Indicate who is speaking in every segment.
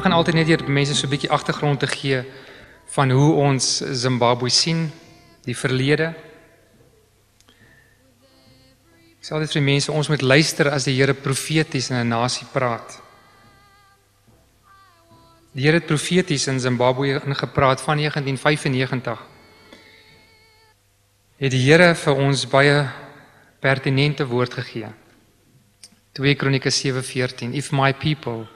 Speaker 1: begin altyd net hier mense so 'n bietjie agtergrond te gee van hoe ons Zimbabwe sien, die verlede. Ek sê altyd vir die mense, ons moet luister as die Here profeties in 'n nasie praat. Die Here het profeties in Zimbabwe ingepraat van 1995. Het die Here vir ons baie pertinente woord gegee. 2 Kronieke 7:14. If my people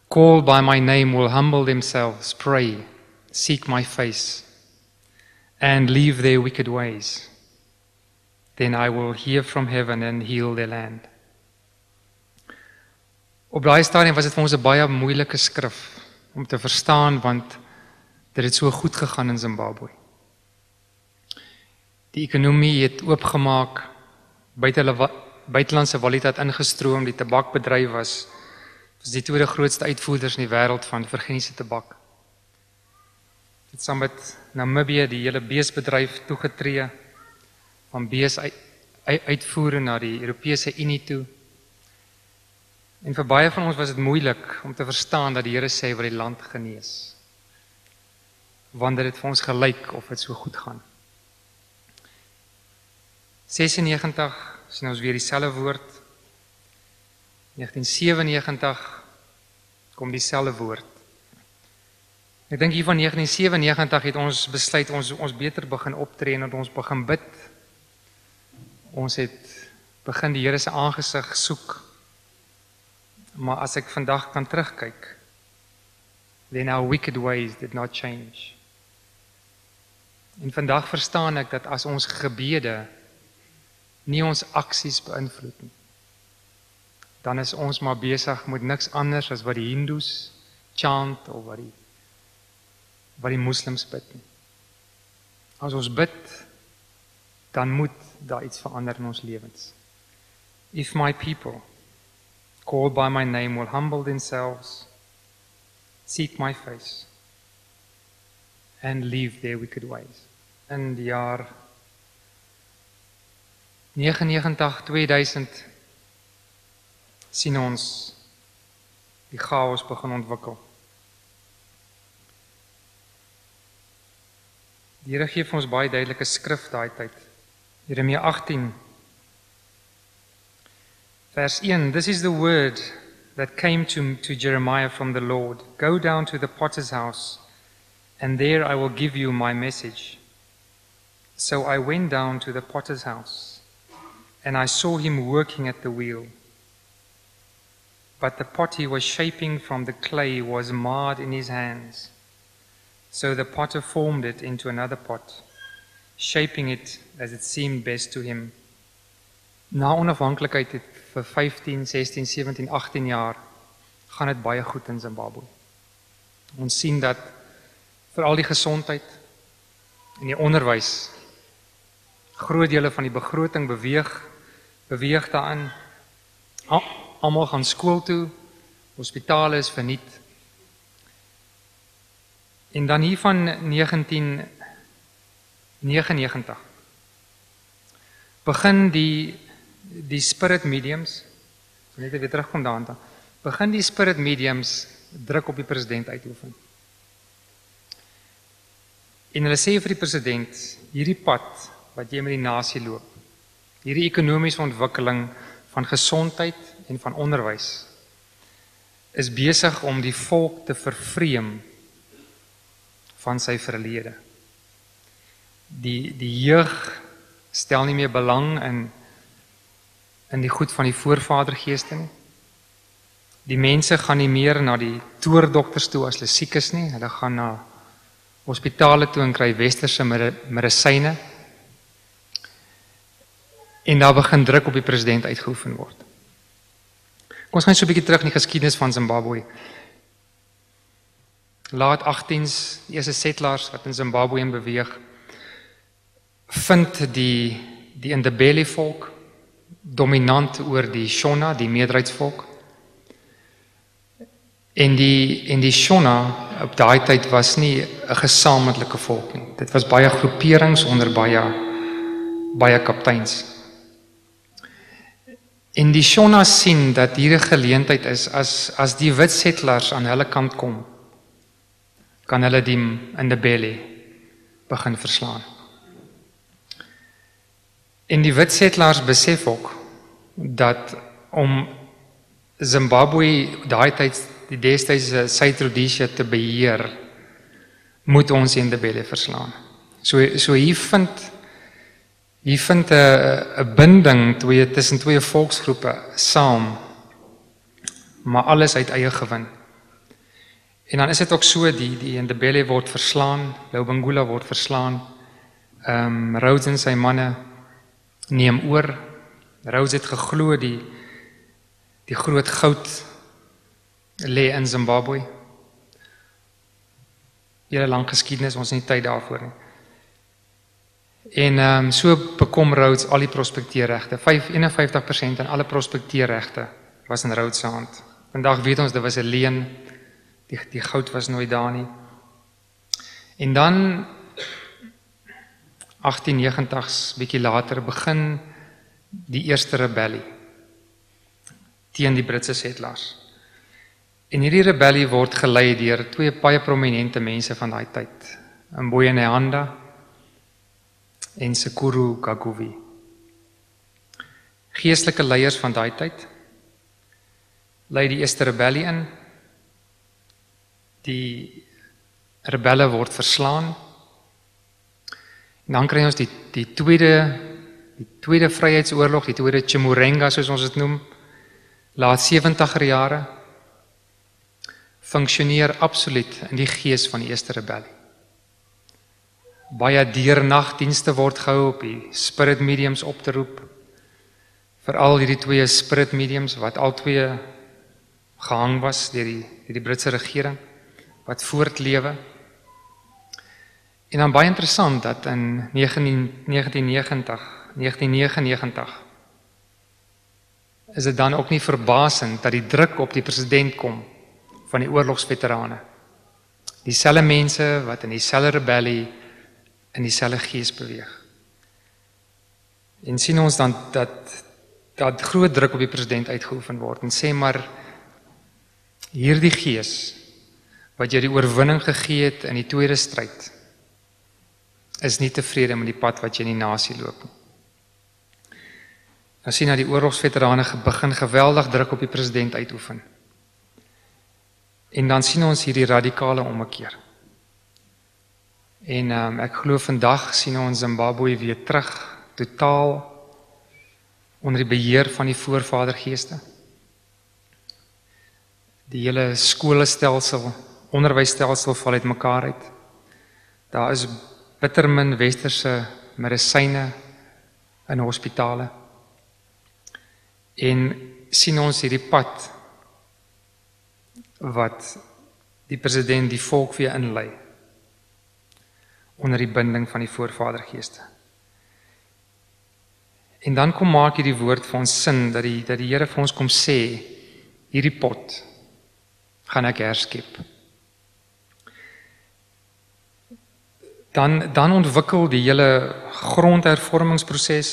Speaker 1: called by my name will humble themselves, pray, seek my face, and leave their wicked ways, then I will hear from heaven and heal their land. Op daai stadium was dit vir ons 'n baie moeilike skrif om te verstaan, want dit het so goed gegaan in Zimbabwe. Die ekonomie het oopgemaak, buitelandse valuta het ingestroom, die tabakbedryf was die tweede grootste uitvoerders in die wêreld van vergeniese tabak. Het saam met Namibië die hele beesbedryf toegetree, van bees uitvoere na die Europese Unie toe. En vir baie van ons was dit moeilik om te verstaan dat die Here sê wat die land genees, wanneer dit vir ons gelyk of dit so goed gaan. 96 sien ons weer dieselfde woord. 1997 kom dieselfde woord. Ek dink hier van 1997 het ons besluit ons beter begin optree en dat ons begin bid. Ons het begin die Here se aangesig soek. Maar as ek vandag kan terugkyk, then our wicked ways did not change. En vandag verstaan ek dat as ons gebede nie ons aksies beïnvloed nie, dan is ons maar besig met niks anders as wat die Hindoes chant of wat die moslems bid nie. As ons bid, dan moet daar iets verander in ons lewens. If my people, called by my name, will humble themselves, seek my face, and leave their wicked ways. In die jaar 99, 2000 sien ons die chaos begin ontwikkel. Die Here gee vir ons baie duidelike skrif daai tyd. Jeremia 18 vers 1. This is the word that came to Jeremiah from the Lord. Go down to the potter's house, and there I will give you my message. So I went down to the potter's house, and I saw him working at the wheel. But the pot he was shaping from the clay was marred in his hands. So the potter formed it into another pot, shaping it as it seemed best to him. Na onafhanklikheid het vir 15, 16, 17, 18 jaar gaan dit baie goed in Zimbabwe. Ons sien dat veral die gesondheid en die onderwys, groot dele van die begroting beweeg daarin. Almal gaan skool toe, hospitale is verniet. En dan hier van 1999 begin die spirit mediums, so net weer terugkom daaraan, begin die spirit mediums druk op die president uitoefen. En hulle sê vir die president, hierdie pad wat jy met die nasie loop, hierdie ekonomiese ontwikkeling van gesondheid en van onderwys, is besig om die volk te vervreem van sy verlede. Die jeug stel nie meer belang in die goed van die voorvadergeeste nie. Die mense gaan nie meer na die toordokters toe as hulle siek is nie. Hulle gaan na hospitale toe en kry westerse medisyne. En daar begin druk op die president uitgeoefen word. Kom ons gaan so 'n bietjie terug in die geskiedenis van Zimbabwe. Laat 18s, die eerste settlers wat in Zimbabwe beweeg, vind die Ndebele volk dominant oor die Shona, die meerderheidsvolk. En die Shona op daai tyd was nie 'n gesamentlike volk nie. Dit was baie groeperings onder baie kapteins. En die Shona sien dat hier 'n geleentheid is, as die wit settlers aan hulle kant kom, kan hulle die Ndebele begin verslaan. En die wit settlers besef ook, dat om Zimbabwe die destydse Suid-Rhodesia te beheer, moet ons die Ndebele verslaan. So hier vind 'n binding tussen twee volksgroepe saam, maar alles uit eie gewin. En dan is dit ook so, die Ndebele word verslaan, Lobengula word verslaan, Rhodes en sy manne neem oor. Rhodes het geglo die groot goud lê in Zimbabwe. Hele lang geskiedenis, ons het nie tyd daarvoor nie. En so bekom Rhodes al die prospekteerregte. 51% van alle prospekteerregte was in Rhodes se hand. Vandag weet ons, dit was 'n leuen. Die goud was nooit daar nie. En dan 1890s, bietjie later, begin die eerste rebellie teen die Britse settlers. En hierdie rebellie word gelei deur twee baie prominente mense van daai tyd, Boet en Sekuru Kaguvi. Geestelike leiers van daai tyd lei die eerste rebellie in. Die rebelle word verslaan. En dan kry ons die tweede vryheidsoorlog, die tweede Chimurenga, soos ons dit noem, laat 70er jare, funksioneer absoluut in die gees van die eerste rebellie. Baie deernagdienste word gehou op die spirit mediums op te roep, veral hierdie twee spirit mediums wat al twee gehang was deur die Britse regering, wat voortlewe. En dan baie interessant dat in 1999 is dit dan ook nie verbasend dat die druk op die president kom van die oorlogsveterane. Dieselfde mense wat in dieselfde rebellie in dieselfde gees beweeg. En sien ons dan dat groot druk op die president uitgeoefen word en sê maar hierdie gees wat jy die oorwinning gegee het in die tweede stryd is nie tevrede met die pad wat jy in die nasie loop. Nou sien dat die oorlogsveterane begin geweldig druk op die president uitoefen. En dan sien ons hierdie radikale ommekeer. En ek glo vandag sien ons Zimbabwe weer terug, totaal onder die beheer van die voorvadergeeste. Die hele skoolstelsel, onderwysstelsel val uit mekaar uit. Daar is bitter min westerse medisyne in hospitale. En sien ons hierdie pad wat die president die volk weer inlei onder die binding van die voorvadergeeste. En dan kom maak hierdie woord vir ons sin, dat die Here vir ons kom sê, hierdie pot gaan ek herskep. Dan ontwikkel die hele grondhervormingsproses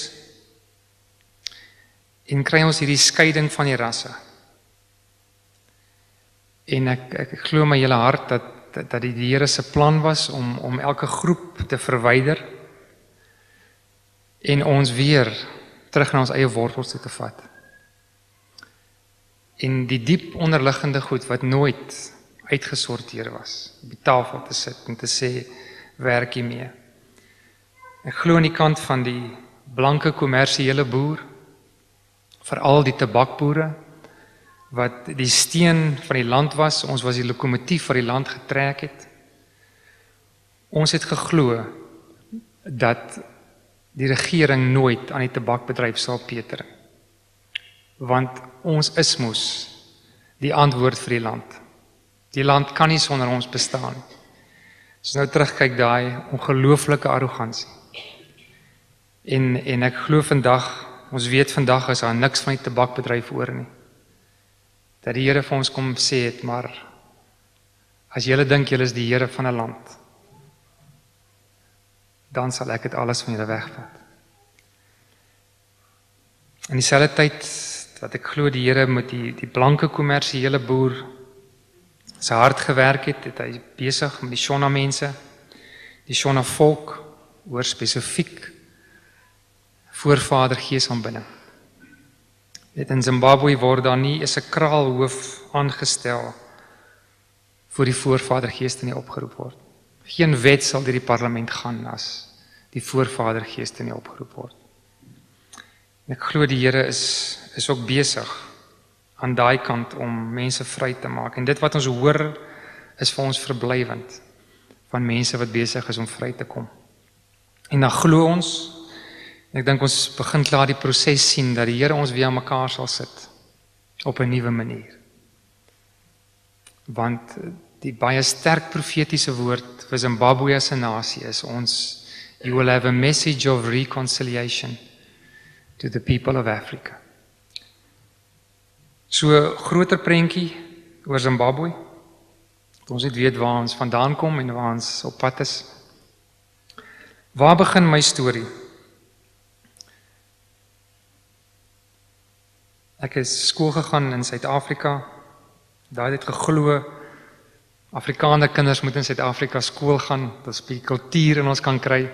Speaker 1: en kry ons hierdie skeiding van die rasse. En ek glo my hele hart dat die Here se plan was om elke groep te verwyder en ons weer terug na ons eie wortels toe te vat. En die diep onderliggende goed wat nooit uitgesorteer was, op die tafel te sit en te sê, werk hiermee. Ek glo aan die kant van die blanke kommersiële boer, veral die tabakboere, wat die steen van die land was, ons was die lokomotief wat die land getrek het. Ons het geglo dat die regering nooit aan die tabakbedryf sal peter. Want ons is mos die antwoord vir die land. Die land kan nie sonder ons bestaan. As nou terugkyk daai ongelooflike arrogansie. En ek glo vandag, ons weet vandag is daar niks van die tabakbedryf oor nie. Dat die Here vir ons kom sê het, maar as julle dink julle is die Here van 'n land, dan sal ek dit alles van julle wegvat. In dieselfde tyd dat ek glo die Here met die blanke kommersiële boer sy hard gewerk het hy besig met die Shona mense, die Shona volk, oor spesifiek voorvadergees aanbidding. In Zimbabwe word daar nie is 'n kraalhoof aangestel voor die voorvadergeeste nie opgeroep word. Geen wet sal deur die parlement gaan as die voorvadergeeste nie opgeroep word. En ek glo die Here is ook besig aan daai kant om mense vry te maak. En dit wat ons hoor is vir ons verblywend van mense wat besig is om vry te kom. En dan glo ons, ek dink ons begin klaar die proses sien dat die Here ons weer aan mekaar sal sit op 'n nuwe manier. Want die baie sterk profetiese woord vir Zimbabwe as 'n nasie is ons, you will have a message of reconciliation to the people of Africa. So groter prentjie oor Zimbabwe. Ons het weet waar ons vandaan kom en waar ons op pad is. Waar begin my storie? Ek is skool gegaan in Suid-Afrika. Daar het geglo Afrikaner kinders moet in Suid-Afrika skool gaan, dat ons 'n bietjie kultuur in ons kan kry.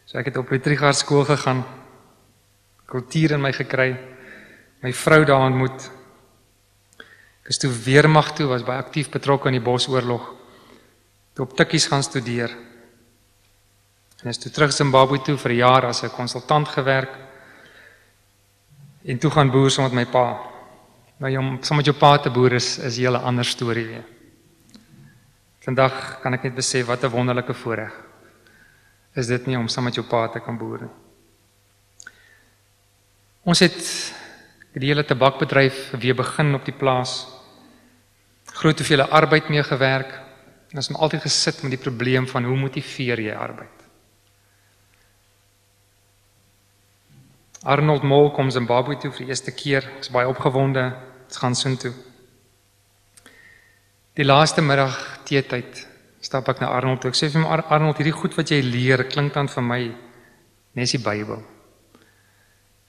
Speaker 1: So ek het op Pretorius skool gegaan, kultuur in my gekry, my vrou daar ontmoet. Ek is toe weermag toe, was baie aktief betrokke in die Bosoorlog. Toe op Tikkies gaan studeer. En is toe terug Zimbabwe toe vir 'n jaar as 'n konsultant gewerk. En toe gaan boer saam met my pa. Nou om saam met jou pa te boer is 'n hele ander storie weer. Vandag kan ek net besef wat 'n wonderlike voorreg is dit nie om saam met jou pa te kan boer nie. Ons het die hele tabakbedryf weer begin op die plaas. Groot hoeveel arbeid mee gewerk. En ons het altyd gesit met die probleem van hoe motiveer jy arbeid. Arnold Mol kom Zimbabwe toe vir die eerste keer. Ek is baie opgewonde. Ons gaan soontoe. Die laaste middag teetyd stap ek na Arnold toe. Ek sê vir hom, Arnold, hierdie goed wat jy leer, klink dan vir my nes die Bybel.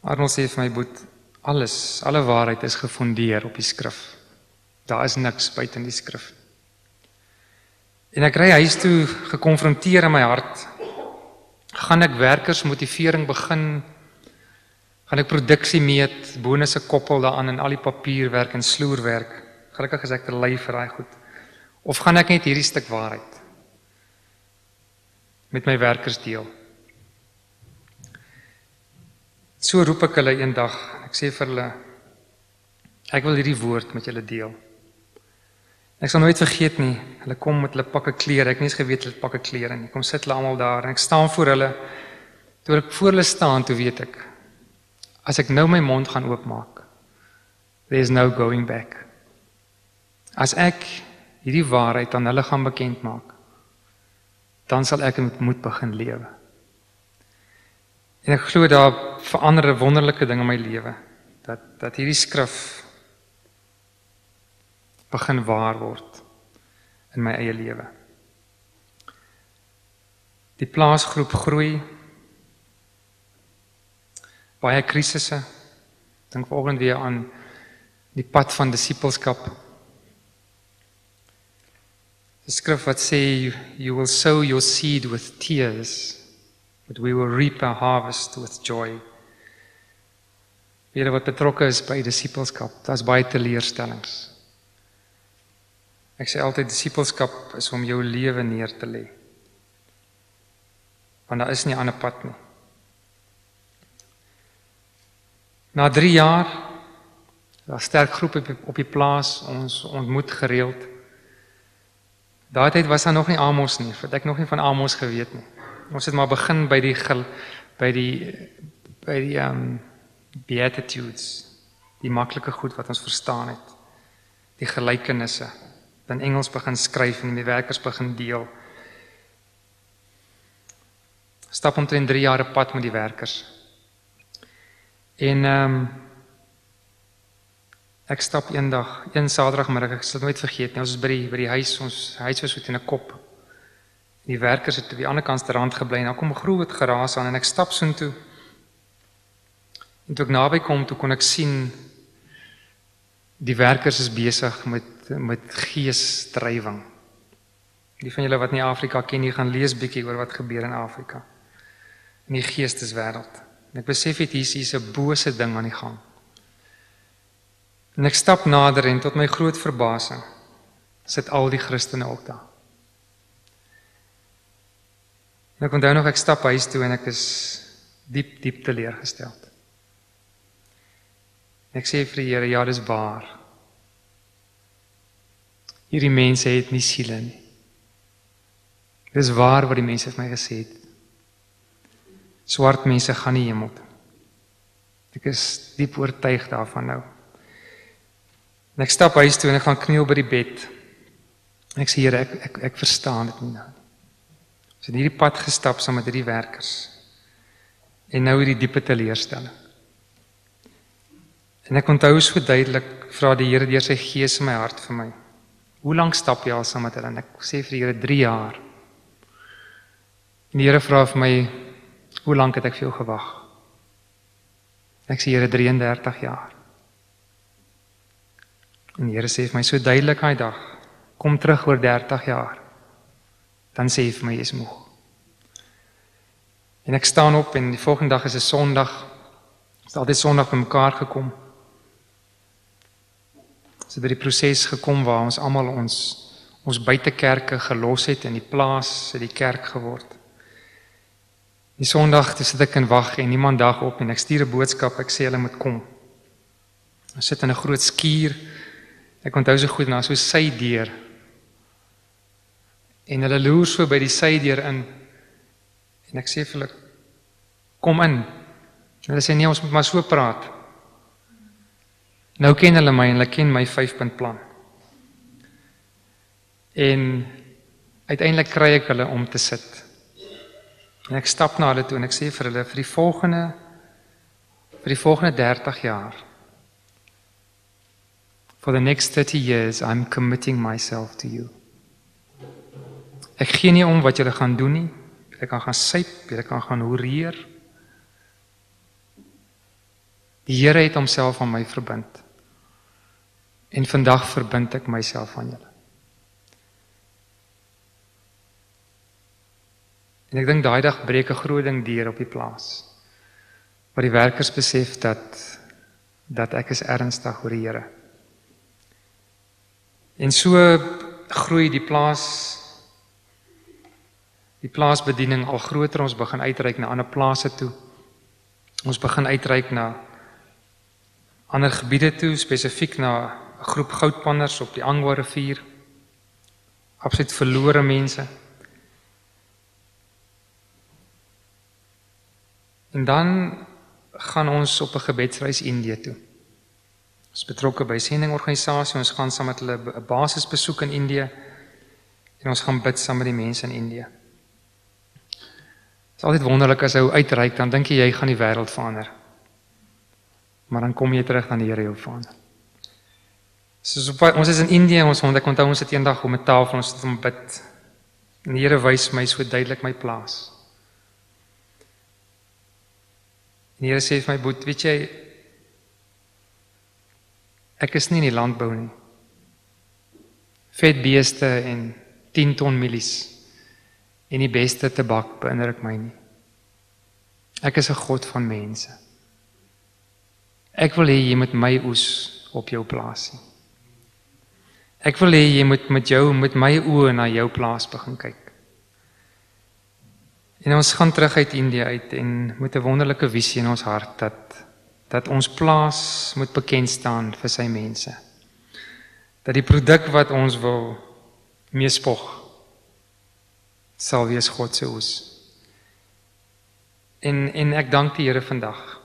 Speaker 1: Arnold sê vir my, Boet, alle waarheid is gefundeer op die skrif. Daar is niks buiten die skrif. En ek ry huis toe gekonfronteer in my hart. Gaan ek werkersmotivering begin? Gaan ek produksie meet, bonusse koppel daaraan en al die papierwerk en sloerwerk? Gelukkig is ek te lui vir daai goed. Of gaan ek net hierdie stuk waarheid met my werkers deel? So roep ek hulle eendag. Ek sê vir hulle, ek wil hierdie woord met julle deel. Ek sal nooit vergeet nie, hulle kom met hulle pakke klere, ek het nie eens geweet hulle pakke klere nie. Kom sit hulle almal daar en ek staan voor hulle. Toe ek voor hulle staan, toe weet ek, as ek nou my mond gaan oopmaak, there is no going back. As ek hierdie waarheid aan hulle gaan bekend maak, dan sal ek moet begin lewe. En ek glo daar verander 'n wonderlike ding in my lewe, dat hierdie skrif begin waar word in my eie lewe. Die plaasgroep groei, baie krisisse, dink vanoggend weer aan die pad van disippelskap. 'n Skrif wat sê, you will sow your seed with tears, but we will reap a harvest with joy. Weer wat betrokke is by disippelskap, daar's baie teleurstellings. Ek sê altyd, disippelskap is om jou lewe neer te lê. Want daar is nie 'n ander pad nie. Na 3 jaar, daar sterk groep op die plaas, ons ontmoet gereeld. Daai tyd was daar nog nie Amos nie, want ek nog nie van Amos geweet nie. Ons het maar begin by die Beatitudes, die maklike goed wat ons verstaan het, die gelykenisse, dan Engels begin skryf en die werkers begin deel. Stap omtrent 3 jaar pad met die werkers. En ek stap eendag, een Saterdagmiddag, ek sal nooit vergeet nie, ons is by die huis, ons huis was so teen 'n kop. Die werkers het op die ander kant rand gebly en daar kom 'n groot geraas aan en ek stap soontoe. En toe ek naby kom, toe kon ek sien Die werkers is besig met geesdrywing. Die van julle wat nie Afrika ken, die gaan lees bietjie oor wat gebeur in Afrika. In die geesteswêreld. En ek besef het hier is 'n bose ding aan die gang. En ek stap nader en tot my groot verbasing sit al die Christene ook daar. En ek onthou nog, ek stap huis toe en ek is diep teleurgesteld. En ek sê vir die Here, ja, dis waar. Hierdie mense het nie siele nie. Dis waar wat die mense vir my gesê het. Swart mense gaan nie hemel toe. Ek is diep oortuig daarvan nou. En ek stap huis toe en ek gaan kniel by die bed. En ek sê, Here, ek verstaan dit nie nou. Ons het hierdie pad gestap saam met hierdie werkers. En nou hierdie diepe teleurstelling. En ek onthou so duidelik, vra die Here deur sy gees in my hart vir my. Hoe lank stap jy al saam met hulle? En ek sê vir die Here, 3 jaar. En die Here vra vir my, hoe lank het ek vir jou gewag? Ek sê, Here, 33 jaar. En die Here sê vir my, so duidelik daai dag, kom terug oor 30 jaar. Dan sê hy vir my, jy is moeg. En ek staan op en die volgende dag is 'n Sondag. Ons het altyd Sondag by mekaar gekom. Ons het by die proses gekom waar ons almal ons buitekerke gelos het en die plaas het die kerk geword. Die Sondag, toe sit ek en wag en niemand dag op en ek stuur 'n boodskap, ek sê hulle moet kom. Ons sit in 'n groot skuur. Ek onthou so goed, na so sydeur. En hulle loer so by die sydeur in. En ek sê vir hulle, kom in. En hulle sê, nee, ons moet maar so praat. Nou ken hulle my en hulle ken my 5-punt plan. En uiteindelik kry ek hulle om te sit. En ek stap na hulle toe en ek sê vir hulle, vir die volgende 30 jaar, for the next 30 years, I'm committing myself to you. Ek gee nie om wat julle gaan doen nie. Julle kan gaan syp, julle kan gaan hoereer. Die Here het homself aan my verbind. En vandag verbind ek myself aan julle. En ek dink daai dag breek 'n groot ding deur op die plaas. Waar die werkers besef dat ek is ernstig oor die Here. En so groei die plaasbediening al groter. Ons begin uitreik na ander plase toe. Ons begin uitreik na ander gebiede toe, spesifiek na 'n groep goudpanners op die Angwa rivier. Absoluut verlore mense. En dan gaan ons op 'n gebedsreis Indië toe. Ons betrokke by sendingorganisasie, ons gaan saam met hulle 'n basisbesoek in Indië en ons gaan bid saam met die mense in Indië. Het is altyd wonderlik as jy uitreik, dan dink jy gaan die wêreld verander. Maar dan kom jy terug dan die Here jou verander. Ons is in Indië, ek onthou ons het eendag om 'n tafel, ons het om bid. En die Here wys my so duidelik my plaas. En die Here sê vir my, Boet, weet jy, ek is nie in die landbou nie. Vetbeeste en 10 ton mielies en die beste tabak beïndruk my nie. Ek is 'n God van mense. Ek wil hê jy moet my oes op jou plaasie. Ek wil hê jy moet met my oë na jou plaas begin kyk. En ons gaan terug uit Indië uit en met 'n wonderlike visie in ons hart dat ons plaas moet bekend staan vir sy mense. Dat die produk wat ons wil mee spog sal wees God se oes. En ek dank die Here vandag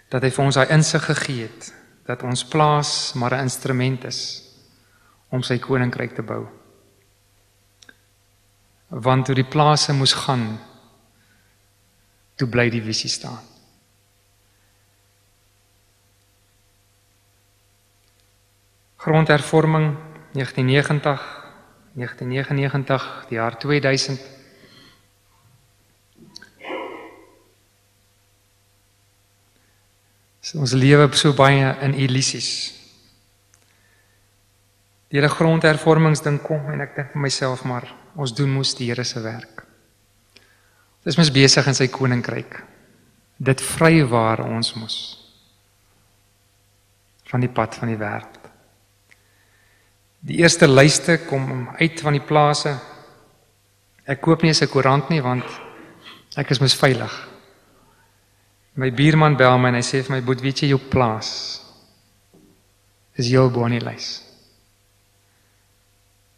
Speaker 1: dat hy vir ons daai insig gegee het dat ons plaas maar 'n instrument is om sy koninkryk te bou. Want toe die plase moes gaan, toe bly die visie staan. Grondhervorming 1999, die jaar 2000. Ons lewe so baie in illusies. die hele grondhervormingsding kom, en ek dink vir myself, maar ons doen mos die Here se werk. Ons is mos besig in sy koninkryk, dit vrywaar ons mos, van die pad van die wêreld. Die eerste lyste kom uit van die plase, ek koop nie eens 'n koerant nie, want ek is mos veilig. My buurman bel my en hy sê vir my, Boet, weet jy jou plaas is heel bo aan die lys.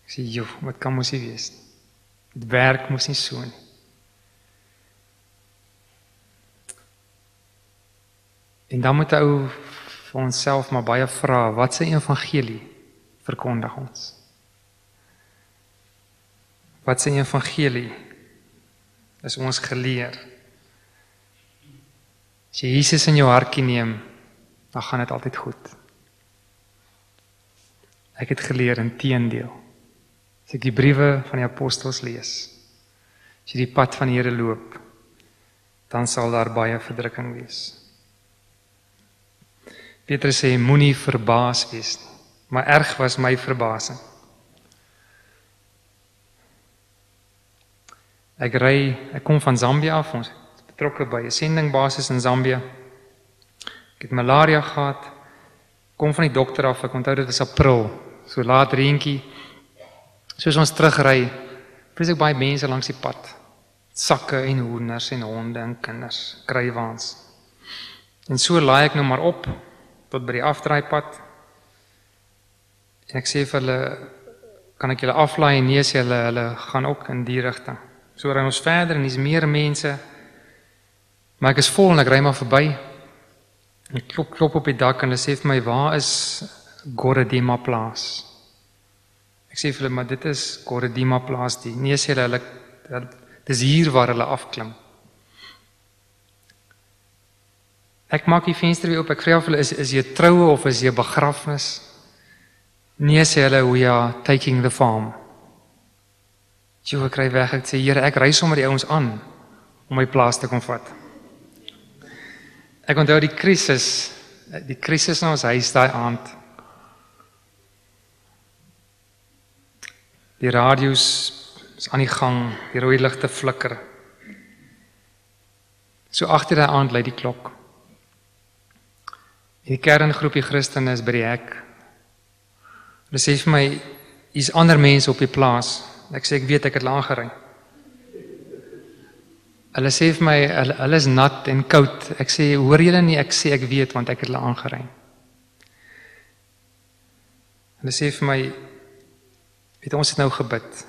Speaker 1: Ek sê, joh, wat kan mos nie wees nie. Het werk mos nie so nie. En dan moet ou vir onsself maar baie vra, wat se evangelie verkondig ons? Wat se evangelie is ons geleer? As jy Jesus in jou hartjie neem, dan gaan dit altyd goed. Ek het geleer inteendeel. As ek die briewe van die apostels lees, as jy die pad van die Here loop, dan sal daar baie verdrukking wees. Petrus sê, moenie verbaas wees nie, maar erg was my verbasing. Ek kom van Zambia af, ons is betrokke by 'n sendingbasis in Zambia. Ek het malaria gehad, kom van die dokter af, ek onthou dit was April, so laat reentjie. Soos ons terugry, vrees ek baie mense langs die pad. Sakke en hoenders en honde en kinders, krywaans. En so laai ek nou maar op, tot by die afdraaipad. En ek sê vir hulle, kan ek julle aflaai? En nee, sê hulle gaan ook in die rigting. So ry ons verder en dis meer mense, maar ek is vol en ek ry maar verby. Ek klop op die dak en hulle sê vir my, waar is Goredima plaas? Ek sê vir hulle, maar dit is Goredima plaas die. Nee, sê hulle, dis hier waar hulle afklim. Ek maak die venster weer op, ek vra hulle, is jy troue of is jy begrafnis? Nee, sê hulle, we are taking the farm. Jo, ek ry weg, ek sê, Here, ek ry sommer die ouens aan, om my plaas te kom vat. Ek onthou die krisis in ons huis daai aand. Die radio's is aan die gang, die rooi ligte flikker. So agter daai aand lui die klok. Die kerngroepie Christene is by die hek. Hulle sê vir my, hier's ander mense op die plaas. Ek sê, ek weet, ek het hulle aangery. Hulle sê vir my, hulle is nat en koud. Ek sê, hoor julle nie? Ek sê, ek weet, want ek het hulle aangery. Hulle sê vir my, weet ons het nou gebid.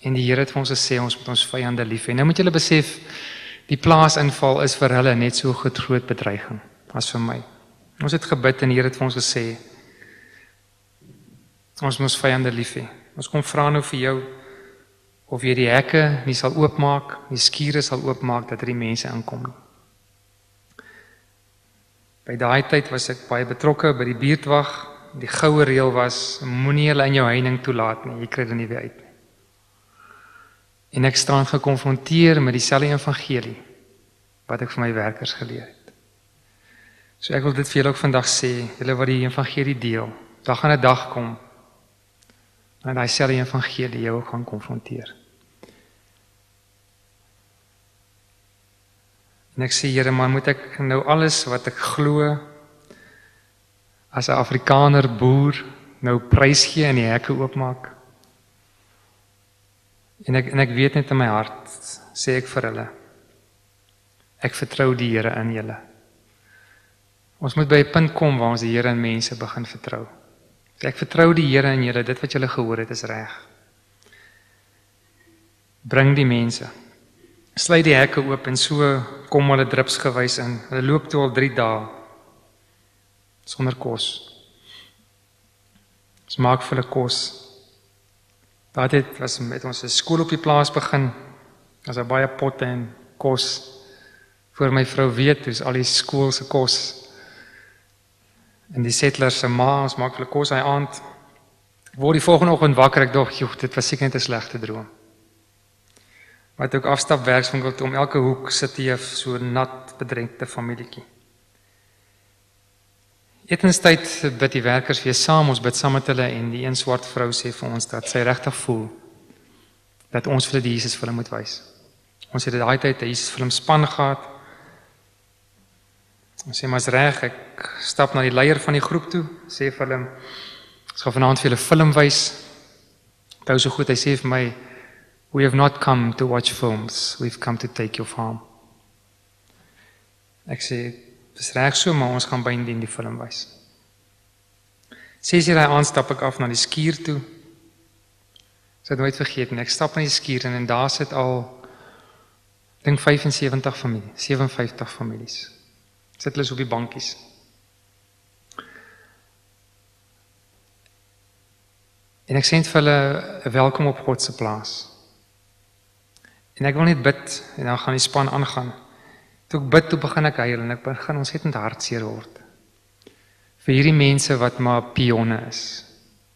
Speaker 1: En die Here het vir ons gesê, ons moet ons vyande lief hê. Nou moet julle besef, die plaasinval is vir hulle net so groot bedreiging as vir my. Ons het gebid en die Here het vir ons gesê, ons moet ons vyande lief hê. Ons kom vra nou vir jou, of jy die hekke nie sal oopmaak, die skure sal oopmaak, dat die mense inkom. By daai tyd was ek baie betrokke by die buurtwag, die goue reël was, moenie hulle in jou heining toelaat nie, jy kry dit nie weer uit. En ek staan gekonfronteer met dieselfde evangelie, wat ek vir my werkers geleer het. So ek wil dit vir julle ook vandag sê, julle wat die evangelie deel, daar gaan 'n dag kom, en hy sê die evangelie jou gaan konfronteer. En ek sê, Here, maar moet ek nou alles wat ek glo, as 'n Afrikaner boer, nou prys gee en die hekke oopmaak? En ek weet net in my hart, sê ek vir hulle, ek vertrou die Here in julle. Ons moet by 'n punt kom waar ons die Here in mense begin vertrou. Ek vertrou die Here in julle, dit wat julle gehoor het is reg. Bring die mense. Sluit die hekke oop en so kom hulle drupsgewys in. Hulle loop toe al 3 dae sonder kos. Ons maak vir hulle kos. Daardie was met ons 'n skool op die plaas begin. Daar's baie potte en kos. Voor my vrou weet, dis al die skool se kos. En die settlers se ma, ons maak hulle kos hy aand. Word die volgende oggend wakker, ek dink, joh, dit was seker net 'n slegte droom. Maar het ook afstap werkswinkel toe, om elke hoek sit jy so nat bedrenkte familietjie. Etenstyd bid die werkers weer saam, ons bid saam met hulle en die een swart vrou sê vir ons dat sy regtig voel dat ons vir die Jesus film moet wys. Ons het daai tyd 'n Jesus film span gehad. Ons sê maar is reg, ek stap na die leier van die groep toe, sê vir hom, ons gaan vanaand vir julle film wys. Onthou so goed, hy sê vir my, we have not come to watch films, we've come to take your farm. Ek sê, dis reg so, maar ons gaan byndien die film wys. 6 uur aan stap ek af na die skuur toe. Ek het nooit vergeet nie, ek stap na die skuur en daar sit al, ek dink 75 families, 57 families. Sit hulle op die bankies. En ek sê vir hulle, welkom op God se plaas. En ek wil net bid, en dan gaan die span aangaan. Toe ek bid, toe begin ek huil, en ek begin ontsettend hartseer word. Vir hierdie mense wat maar pionne is,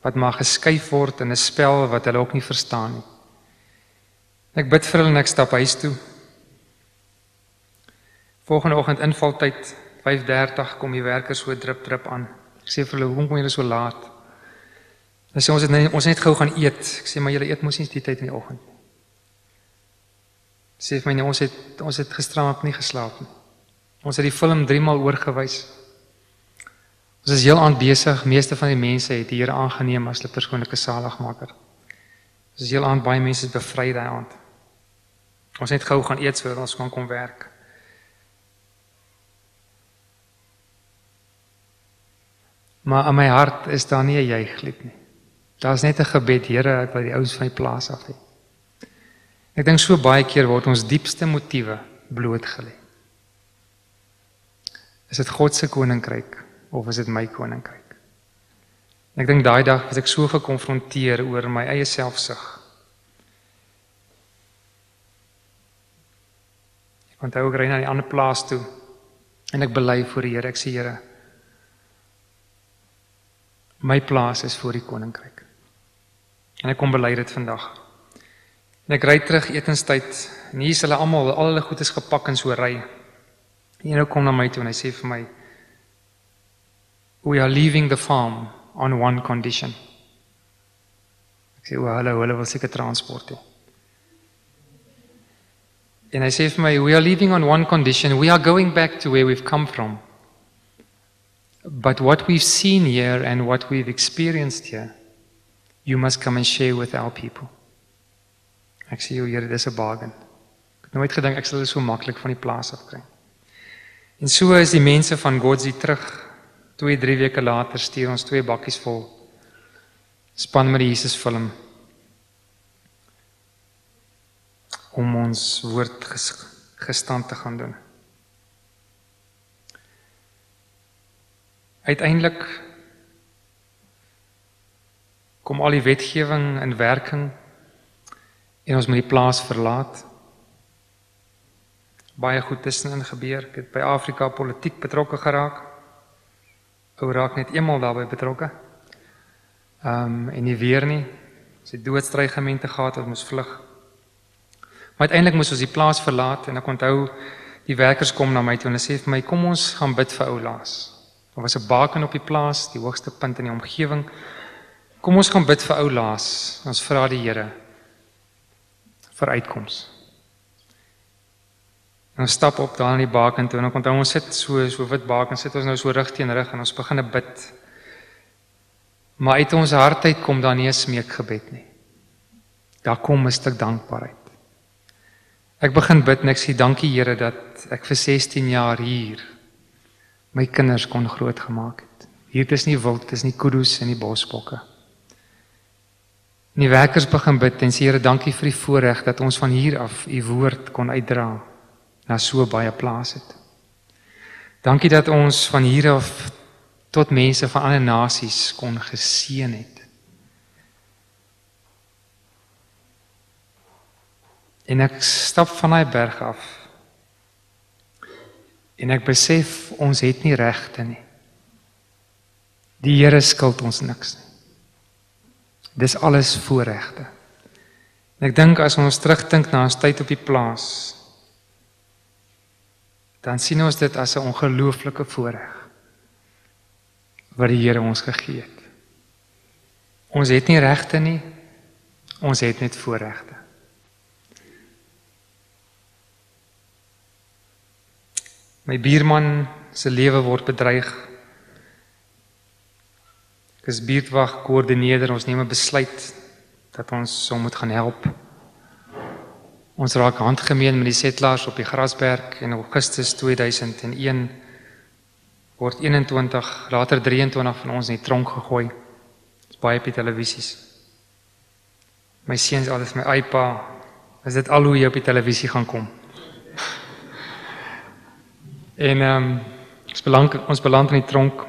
Speaker 1: wat maar geskuif word in 'n spel wat hulle ook nie verstaan nie. Ek bid vir hulle en ek stap huis toe. Volgende oggend invaltyd, 5:30, kom die werkers so drip aan. Ek sê vir hulle, hoekom kom julle so laat? Hulle sê, ons het net gou gaan eet. Ek sê, maar julle eet mos nie die tyd in die oggend. Sê vir my, nee, ons het gisteraand nie geslaap nie. Ons het die film 3 maal oorgewys. Ons is heel aand besig, meeste van die mense het die Here aangeneem as hulle persoonlike saligmaker. Ons is heel aand, baie mense is bevry daai aand. Ons het gou gaan eet, sodat ons kan kom werk. Maar in my hart is daar nie 'n juiglied nie. Daar is net 'n gebed, Here, ek wil die ouens van die plaas af hê. Ek dink so baie keer word ons diepste motiewe blootgelê. Is dit God se koninkryk of is dit my koninkryk? Ek dink daai dag was ek so gekonfronteer oor my eie selfsug. Ek onthou ek ry na die ander plaas toe en ek bely voor die Here, ek sê Here, my plaas is voor die koninkryk. En ek kom bely dit vandag. En ek ry terug etenstyd, en hier is hulle almal, al hulle goed is gepak in so ry. En nou kom na my toe en hy sê vir my, we are leaving the farm on one condition. Ek sê, hulle wil seker transport hê. En hy sê vir my, we are leaving on one condition, we are going back to where we've come from. But what we've seen here and what we've experienced here, you must come and share with our people. Ek sê, Here, dis 'n bargain. Ek het nooit gedink ek sal dit so maklik van die plaas af kry. En so is die mense van Godsie terug. 2-3 weke later stuur ons 2 bakkies vol. Span met die Jesus film. Om ons woord gestand te gaan doen. Uiteindelik kom al die wetgewing in werking en ons moet die plaas verlaat. Baie goed tussenin gebeur. Ek het by Afrika politiek betrokke geraak. Ou raak net eenmal daarbey betrokke. En nie weer nie. Ons het doodstrygemente gehad, ons moes vlug. Maar uiteindelik moes ons die plaas verlaat en ek onthou die werkers kom na my toe en hulle sê vir my, kom ons gaan bid vir ou Laas. Daar was 'n baken op die plaas, die hoogste punt in die omgewing. Kom ons gaan bid vir ou Laas. Ons vra die Here vir uitkoms. En ons stap op daar in die baken toe en ek onthou ons sit so wit baken, sit ons nou so rug teen rug en ons begin bid. Maar uit ons hart uit kom daar nie 'n smeekgebed nie. Daar kom 'n stuk dankbaarheid. Ek begin bid en ek sê dankie Here dat ek vir 16 jaar hier my kinders kon groot gemaak het. Hier is nie wild, dis nie kuddes en nie bosbokke. En die werkers begin bid en sê Here dankie vir die voorreg dat ons van hier af u woord kon uitdra na so baie plase toe. Dankie dat ons van hier af tot mense van ander nasies kon geseën het. En ek stap van daai berg af. En ek besef ons het nie regte nie. Die Here skuld ons niks nie. Dis alles voorregte. En ek dink as ons terugdink na ons tyd op die plaas, dan sien ons dit as 'n ongelooflike voorreg. wat die Here ons gegee het. Ons het nie regte nie, ons het net voorregte. My buurman se lewe word bedreig. Ek is buurtwag koördineerder, ons neem 'n besluit dat ons hom moet gaan help. Ons raak handgemeen met die settlers op die Grasberg en in Augustus 2001 word 21, later 23 van ons in die tronk gegooi. Dit is baie op die televisies. My seuns altyd my iPad, is dit al hoe jy op die televisie gaan kom? En ons beland in die tronk.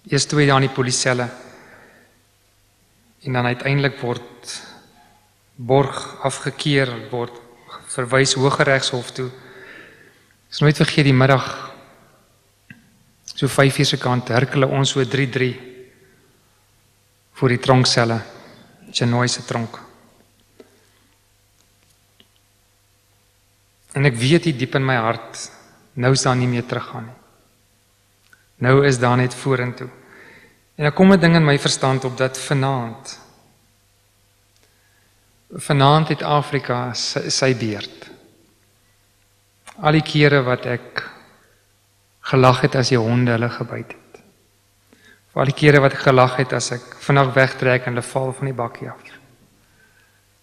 Speaker 1: Eers 2 dae in die polisieselle. En dan uiteindelik word borg afgekeur, word verwys Hooggeregshof toe. Ek sal nooit vergeet die middag, so 5:00 se kant, herk hulle ons so 3-3 voor die tronkselle, Chinhoyi se tronk. En ek weet hier diep in my hart, nou is daar nie meer teruggaan nie. Nou is daar net vorentoe. En dan kom 'n ding in my verstand op dat vanaand het Afrika sy beurt. Al die kere wat ek gelag het as die honde hulle gebyt het. Of al die kere wat ek gelag het as ek vinnig wegtrek en hulle val van die bakkie af.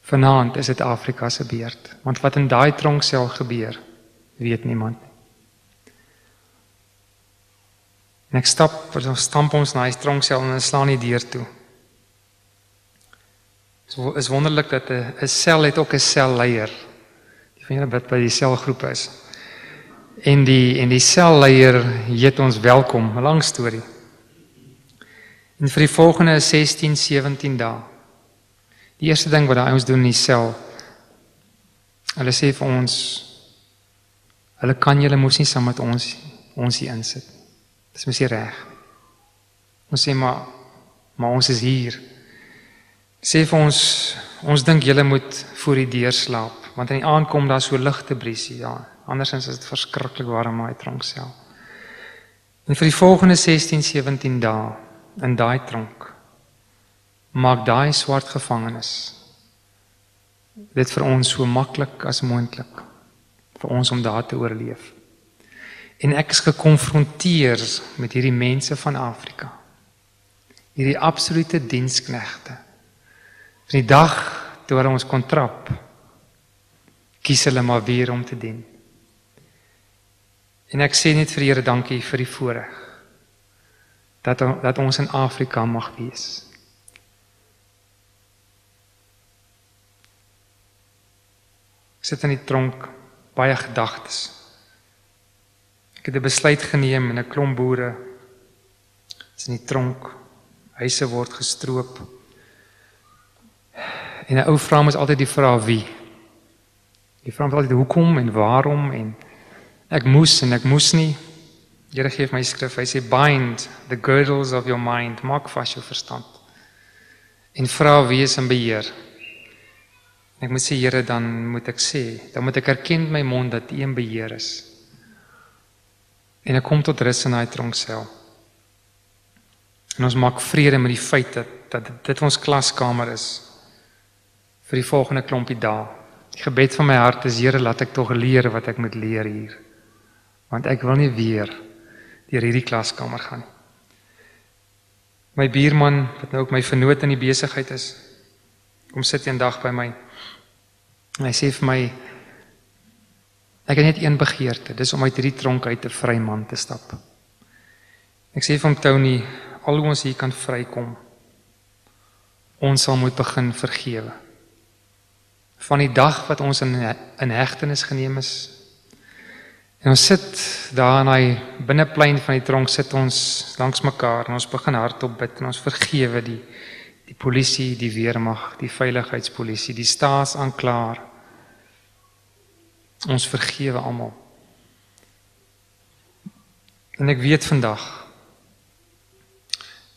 Speaker 1: Vanaand is dit Afrika se beurt. Want wat in daai tronksel gebeur, weet niemand nie. En ek stamp ons na die tronksel en slaan die deur toe. Het is wonderlik dat 'n sel het ook 'n selleier. Die van julle wat by die selgroep is. En die selleier heet ons welkom, 'n lang storie. En vir die volgende 16, 17 dae. Die eerste ding wat ons doen in die sel, hulle sê vir ons, hulle kan julle moes nie saam met ons hier insit. Dis mos nie reg. Ons sê maar ons is hier. Sê vir ons dink julle moet voor die deur slaap, want in die aand kom daar so ligte briesie, ja. Andersins is dit verskriklik warm in die tronksel. En vir die volgende 16, 17 dae in daai tronk, maak daai swart gevangenes dit vir ons so maklik as moontlik, vir ons om daar te oorleef. En ek is gekonfronteer met hierdie mense van Afrika, hierdie absolute diensknegte. Van die dag toe hulle ons kon trap, kies hulle maar weer om te dien. En ek sê net vir die Here dankie vir die voorreg, dat ons in Afrika mag wees. Ek sit in die tronk, baie gedagtes. Ek het 'n besluit geneem en 'n klomp boere is in die tronk, huise word gestroop. En 'n ou vra mos altyd die vraag wie. Die vra altyd hoekom en waarom en ek moes nie. Die Here gee my skrif, hy sê bind the girdles of your mind, maak vas jou verstand. En vra wie is in beheer. En ek moet sê Here, dan moet ek erken met my mond dat U in beheer is. En ek kom tot rus in daai tronksel. En ons maak vrede met die feit dat dit ons klaskamer is vir die volgende klompie dae. Die gebed van my hart is, Here, laat ek tog leer wat ek moet leer hier. Want ek wil nie weer deur hierdie klaskamer gaan. My buurman, wat nou ook my vernoot in die besigheid is, kom sit eendag by my. En hy sê vir my, ek het net een begeerte, dis om uit hierdie tronk uit 'n vry man te stap. Ek sê vir hom, Tony, al hoe ons hier kan vrykom, ons sal moet begin vergewe. Van die dag wat ons in hegtenis geneem is, en ons sit daar in die binneplein van die tronk, sit ons langs mekaar, en ons begin hardop bid, en ons vergewe die polisie, die weermag, die veiligheidspolisie, die staatsaanklaer. Ons vergewe almal. En ek weet vandag,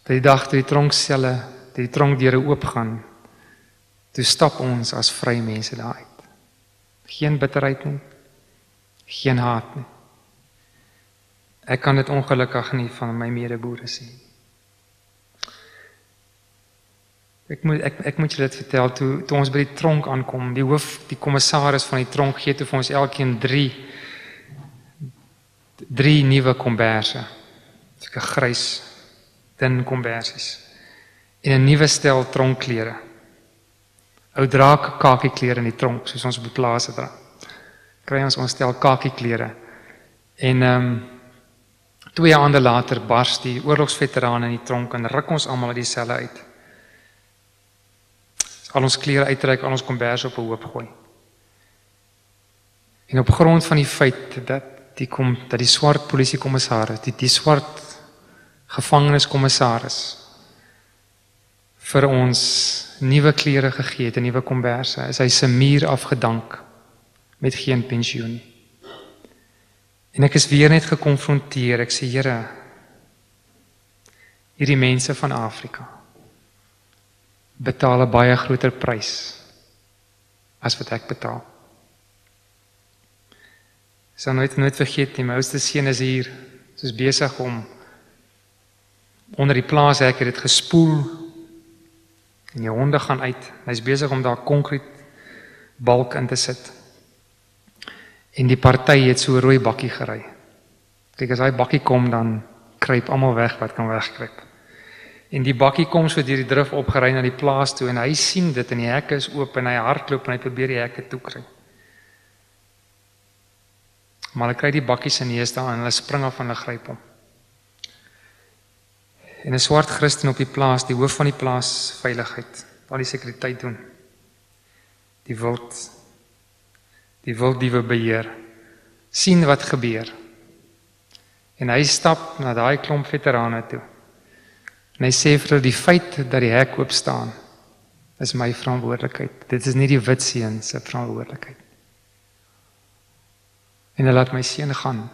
Speaker 1: dat die dag toe die tronkselle, die tronkdeure oopgaan, toe stap ons as vry mense daar uit. Geen bitterheid nie, geen haat nie. Ek kan dit ongelukkig nie van my medeboere sien. Ek moet julle dit vertel, toe ons by die tronk aankom, die kommissaris van die tronk gee toe vir ons elkeen drie nuwe komberse, sulke grys, dun kombersies, en 'n nuwe stel tronkklere. Ou dra kakieklere in die tronk, soos ons op die plase dra. Kry ons stel kakieklere. En 2 aande later bars die oorlogsveterane in die tronk en ruk ons almal uit die selle uit. Al ons klere uittrek, al ons komberse op 'n hoop gooi. En op grond van die feit dat die swart polisiekommissaris, die swart gevangeniskommissaris vir ons nuwe klere gegee het, 'n nuwe komberse, is hy se muur afgedank met geen pensioen nie. En ek is weer net gekonfronteer, ek sê, Here, hierdie mense van Afrika betaal 'n baie groter prys as wat ek betaal. Ek sal nooit vergeet nie, my oudste seun is hier, soos besig om onder die plaashek het dit gespoel, en die honde gaan uit, hy is besig om daar konkreetbalk in te sit. En die party het so 'n rooi bakkie gery. Kyk, as hy bakkie kom, dan kruip almal weg wat kan wegkruip. En die bakkie kom so deur die drif opgery na die plaas toe, en hy sien dit, en die hekke is oop, en hy hardloop, en hy probeer die hekke toekry. Maar hulle kry die bakkie se neus daar, en hulle spring af en hulle gryp hom. En 'n swart Christen op die plaas, die hoof van die plaas veiligheid, al die sekuriteit doen, die wilddiewe beheer, sien wat gebeur. En hy stap na daai klomp veterane toe. En hy sê vir hulle, die feit dat die hek oop staan, is my verantwoordelikheid. Dit is nie die wit seun se verantwoordelikheid. En hy laat my seun gaan.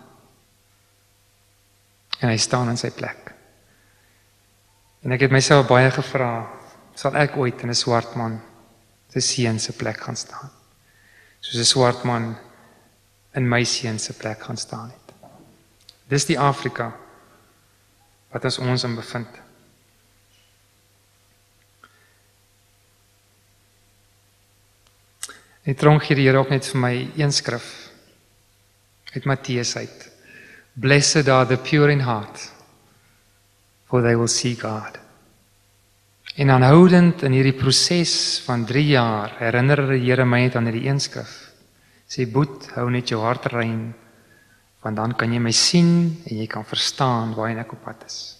Speaker 1: En hy staan in sy plek. En ek het myself baie gevra, sal ek ooit in 'n swart man se seun se plek gaan staan? Soos 'n swart man in my seun se plek gaan staan het. Dis die Afrika wat ons in bevind. En tronk gee die Here ook net vir my een skrif uit Matteus uit. Blessed are the pure in heart, for they will see God. En aanhoudend in hierdie proses van 3 jaar herinner die Here my net aan hierdie een skrif. Sê, Boet, hou net jou hart rein, want dan kan jy my sien en jy kan verstaan waarheen ek op pad is.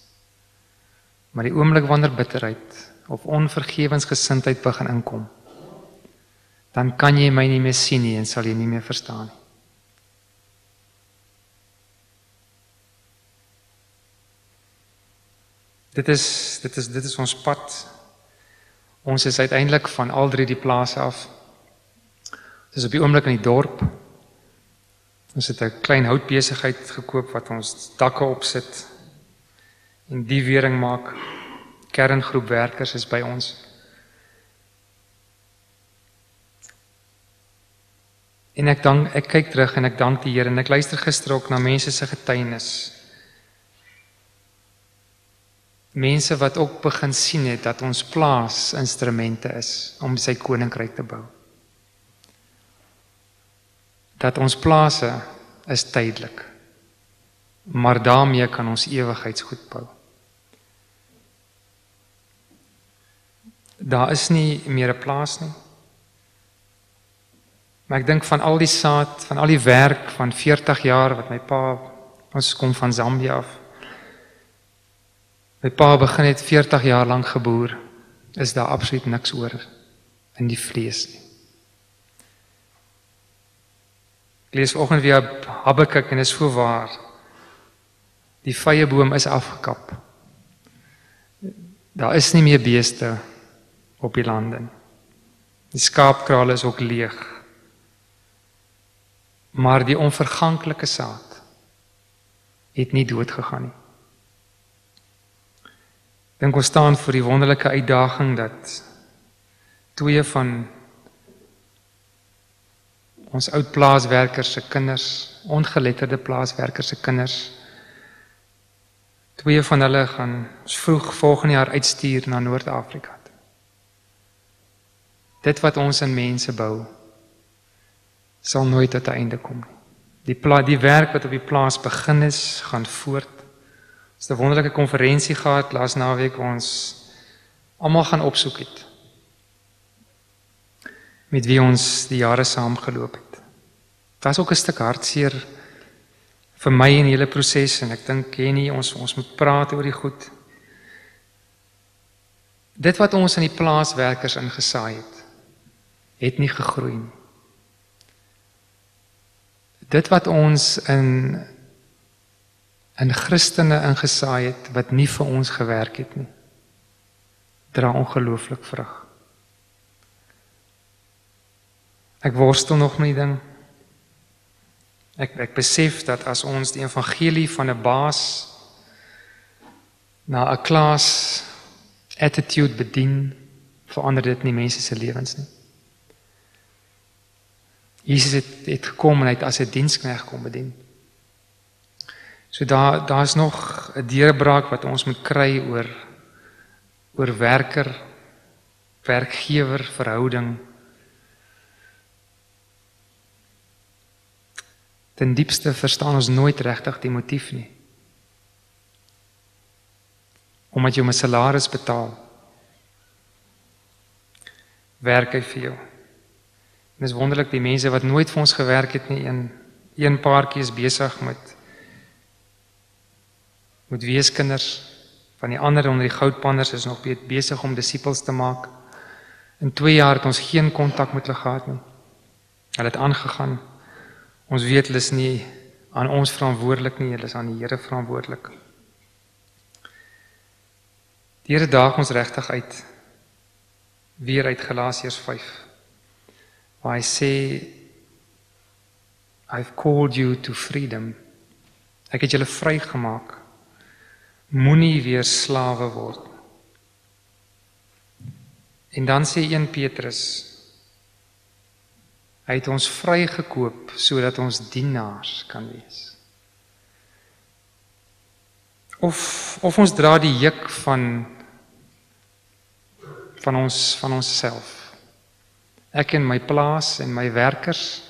Speaker 1: Maar die oomblik wanneer bitterheid of onvergewensgesindheid begin inkom, dan kan jy my nie meer sien nie en sal jy nie meer verstaan nie. Dit is ons pad. Ons is uiteindelik van al 3 die plase af. Dit is op die oomblik in die dorp. Ons het 'n klein houtbesigheid gekoop wat ons dakke opsit en die wering maak. Kerngroep werkers is by ons. En ek kyk terug en ek dank die Here en ek luister gister ook na mense se getuienis. Mense wat ook begin sien het dat ons plaas instrumente is om sy koninkryk te bou. Dat ons plase is tydelik, maar daarmee kan ons ewigheidsgoed bou. Daar is nie meer 'n plaas nie. Maar ek dink van al die saad, van al die werk van 40 jaar wat my pa, ons kom van Zambia af. My pa begin het 40 jaar lank geboer, is daar absoluut niks oor in die vlees nie. Ek lees vanoggend weer Habakuk en is so waar. Die vyeboom is afgekap. Daar is nie meer beeste op die lande nie. Die skaapkrale is ook leeg. Maar die onverganklike saad het nie dood gegaan nie. Ek dink ons staan voor die wonderlike uitdaging dat 2 van ons oud plaaswerkers se kinders, ongeletterde plaaswerkers se kinders, 2 van hulle gaan ons vroeg volgende jaar uitstuur na Noord-Afrika. Dit wat ons in mense bou, sal nooit tot 'n einde kom nie. Die werk wat op die plaas begin is, gaan voort. Ons het 'n wonderlike konferensie gehad laas naweek waar ons almal gaan opsoek het, met wie ons die jare saamgeloop het. Dit was ook 'n stuk hartseer vir my in die hele proses, en ek dink, ons moet praat oor die goed. Dit wat ons in die plaaswerkers ingesaai het nie gegroei nie. Dit wat ons in Christene ingesaai het, wat nie vir ons gewerk het nie, dra ongelooflik vrug. Ek worstel nog met die ding. Ek besef dat as ons die evangelie van 'n baas na 'n klas attitude bedien, verander dit nie mense se lewens nie. Jesus het gekom en hy het as 'n diensknegt kom bedien. So daar is nog 'n deurbraak wat ons moet kry oor werkgewer verhouding. Ten diepste verstaan ons nooit regtig die motief nie. Omdat jy 'n salaris betaal, werk hy vir jou. En is wonderlik, die mense wat nooit vir ons gewerk het nie, een paartjie is besig met weeskinders, van die ander onder die goudpanners is nog besig om disippels te maak. In 2 jaar het ons geen kontak met hulle gehad nie. Hulle het aangegaan. Ons weet, hulle is nie aan ons verantwoordelik nie, hulle is aan die Here verantwoordelik. Die Here daag ons regtig uit, weer uit Galasiërs 5, waar hy sê, I've called you to freedom. Ek het julle vrygemaak. Moenie weer slawe word. En dan sê 1 Petrus, hy het ons vrygekoop sodat ons dienaars kan wees. Of ons dra die juk van ons self. Ek en my plaas en my werkers.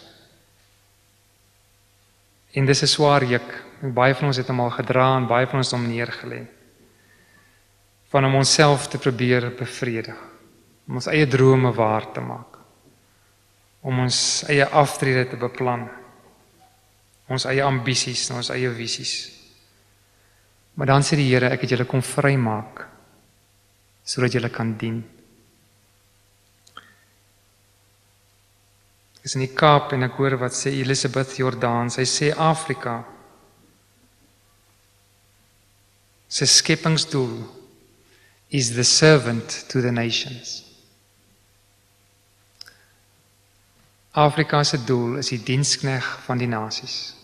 Speaker 1: En dis 'n swaar juk. Baie van ons het hom al gedra en baie van ons het hom neergelê. Van om onsself te probeer bevredig. Om ons eie drome waar te maak. Om ons eie aftrede te beplan. Ons eie ambisies en ons eie visies. Maar dan sê die Here, ek het julle kom vrymaak, sodat julle kan dien. Ek is in die Kaap en ek hoor wat sê Elisabeth Jordaan, sy sê Afrika, sy skepingsdoel is the servant to the nations. Afrika se doel is die diensknegt van die nasies.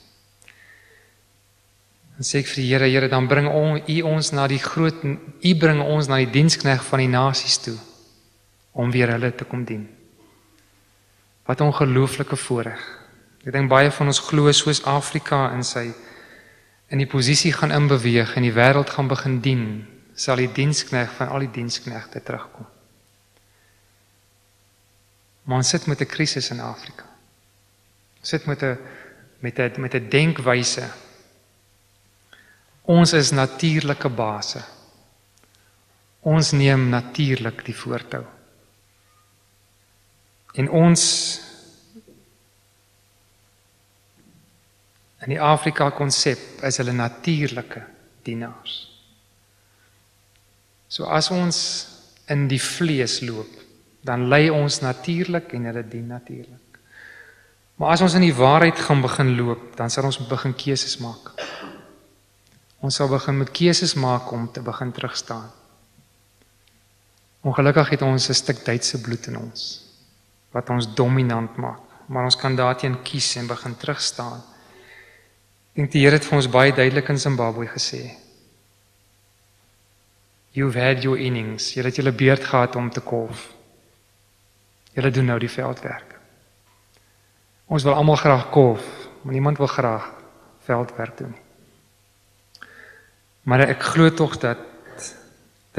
Speaker 1: Dan sê ek vir die Here, dan bring U ons na U bring ons na die diensknegt van die nasies toe, om weer hulle te kom dien. Wat 'n ongelooflike voorreg. Ek dink baie van ons glo soos Afrika in die posisie gaan inbeweeg en die wêreld gaan begin dien, sal die diensknegt van al die diensknegte terugkom. Maar ons sit met 'n krisis in Afrika. Ons sit met 'n denkwyse. Ons is natuurlike base. Ons neem natuurlik die voortou. En ons in die Afrika konsep is hulle natuurlike dienaars. So as ons in die vlees loop, dan lei ons natuurlik en hulle dien natuurlik. Maar as ons in die waarheid gaan begin loop, dan sal ons begin keuses maak. Ons sal begin met keuses maak om te begin terugstaan. Ongelukkig het ons 'n stuk Duitse bloed in ons, wat ons dominant maak, maar ons kan daarteen kies en begin terugstaan. Ek dink die Here het vir ons baie duidelik in Zimbabwe gesê, You've had your innings, julle het julle beurt gehad om te kolf. Julle doen nou die veldwerk. Ons wil almal graag kolf, maar niemand wil graag veldwerk doen. Maar ek glo tog dat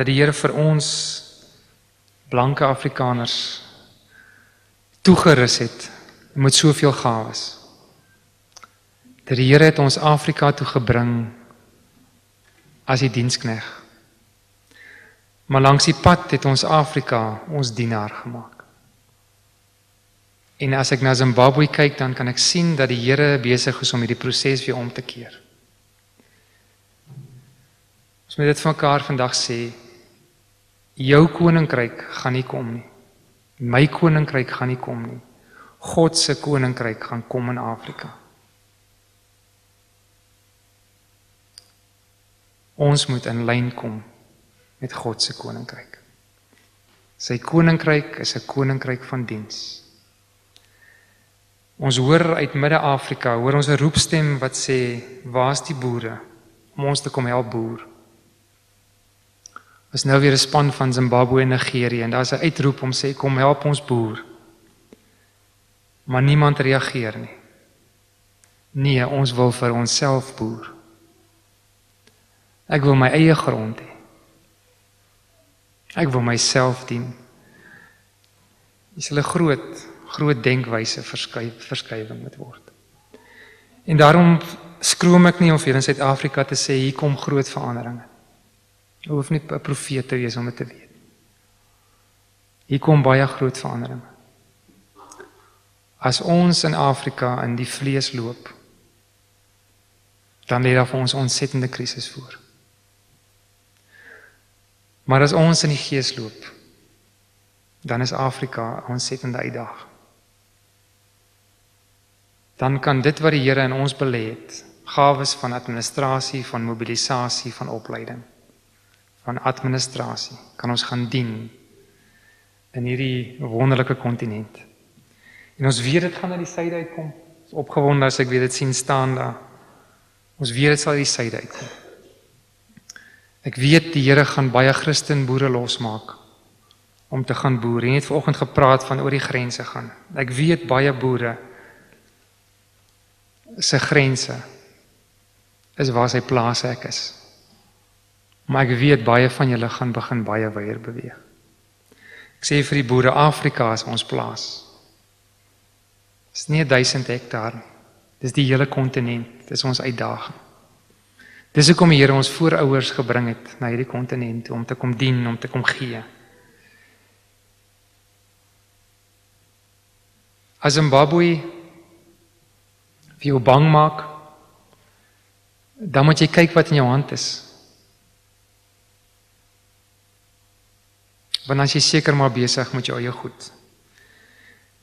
Speaker 1: die Here vir ons blanke Afrikaners toegerus het met soveel gawes. Dat die Here het ons Afrika toe gebring as die dienskneg. Maar langs die pad het ons Afrika ons dienaar gemaak. En as ek na Zimbabwe kyk, dan kan ek sien dat die Here besig is om hierdie proses weer om te keer. Ons moet dit vir mekaar vandag sê, jou koninkryk gaan nie kom nie. My koninkryk gaan nie kom nie. God se koninkryk gaan kom in Afrika. Ons moet in lyn kom met God se koninkryk. Sy koninkryk is 'n koninkryk van diens. Ons hoor uit Midde-Afrika, hoor ons 'n roepstem wat sê, waar's die boere, om ons te kom help boer. Is nou weer 'n span van Zimbabwe en Nigerië, en daar's 'n uitroep om sê, kom help ons boer. Maar niemand reageer nie. Nee, ons wil vir onsself boer. Ek wil my eie grond hê. Ek wil myself dien. Dit sal 'n groot denkwyse verskywing moet word. En daarom skroom ek nie om vir in Suid-Afrika te sê, hier kom groot veranderinge. Jy hoef nie 'n profeet te wees om dit te weet. Hier kom baie groot veranderinge. As ons in Afrika in die vlees loop, dan lê daar vir ons ontsettende krisis voor. Maar as ons in die gees loop, dan is Afrika 'n ontsettende uitdaging. Dan kan dit wat die Here in ons belê het, gawes van administrasie, van mobilisasie, van opleiding, van administrasie, kan ons gaan dien in hierdie wonderlike kontinent. En ons weet dit gaan na die suide uitkom. Ons is opgewonde as ek weer dit sien staan daar. Ons weet dit sal die suide uitkom. Ek weet die Here gaan baie Christen boere losmaak om te gaan boer. En het vanoggend gepraat van oor die grense gaan. Ek weet baie boere se grense is waar sy plaashek is. Maar ek weet baie van julle gaan begin baie weier beweeg. Ek sê vir die boere, Afrika is ons plaas. Dit is nie 1000 hektaar nie. Dis die hele kontinent. Dis ons uitdaging. Dis hoekom die Here ons voorouers gebring het na hierdie kontinent, om te kom dien, om te kom gee. As Zimbabwe vir jou bang maak, dan moet jy kyk wat in jou hand is. Want as jy seker maar besig met jou eie goed.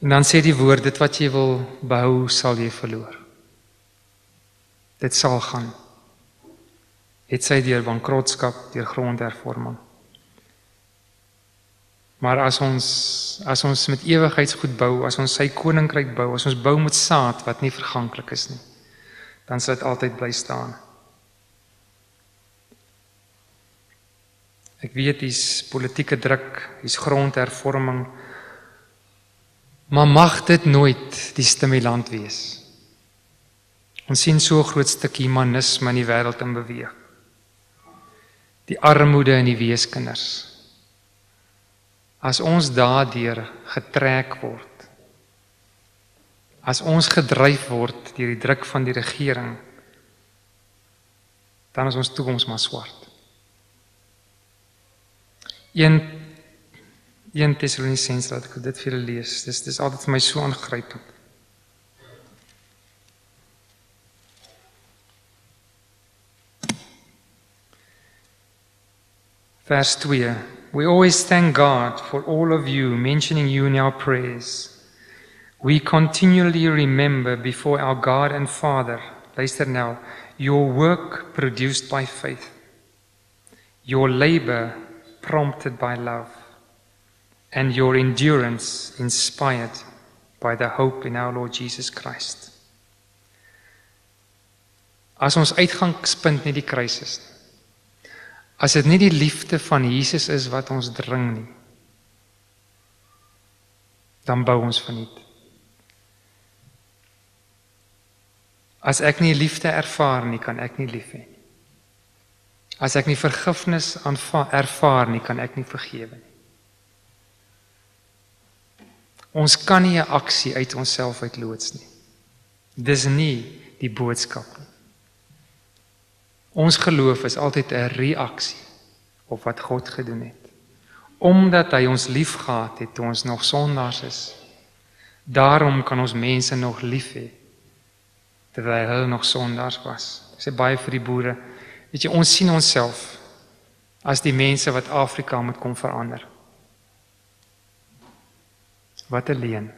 Speaker 1: En dan sê die woord, dit wat jy wil behou, sal jy verloor. Dit sal gaan. Het sy deur bankrotskap, deur grondhervorming. Maar as ons met ewigheidsgoed bou, as ons sy koninkryk bou, as ons bou met saad wat nie verganklik is nie, dan sal dit altyd bly staan. Ek weet, hier's politieke druk, hier's grondhervorming, maar mag dit nooit die stimulant wees. Ons sien so 'n groot stuk humanisme in die wêreld in beweeg. Die armoede in die weeskinders. As ons daardeur getrek word, as ons gedryf word deur die druk van die regering, dan is ons toekoms maar swart. 1 Tessalonisense, laat ek dit vir julle lees. Dis altyd vir my so aangrypend. Vers 2. We always thank God for all of you, mentioning you in our prayers. We continually remember before our God and Father, luister nou, your work produced by faith, your labor prompted by love, and your endurance inspired by the hope in our Lord Jesus Christ. As ons uitgangspunt nie die kruis is nie, as dit nie die liefde van Jesus is wat ons dring nie, dan bou ons verniet. As ek nie liefde ervaar nie, kan ek nie lief hê nie. As ek nie vergifnis ervaar nie, kan ek nie vergewe nie. Ons kan nie 'n aksie uit onsself uitloods nie. Dis nie die boodskap nie. Ons geloof is altyd 'n reaksie op wat God gedoen het. Omdat hy ons liefgehad het toe ons nog sondaars is. Daarom kan ons mense nog lief hê, terwyl hulle nog sondaars was. Ek sê baie vir die boere, weet jy, ons sien onsself as die mense wat Afrika moet kom verander. Wat 'n leuen.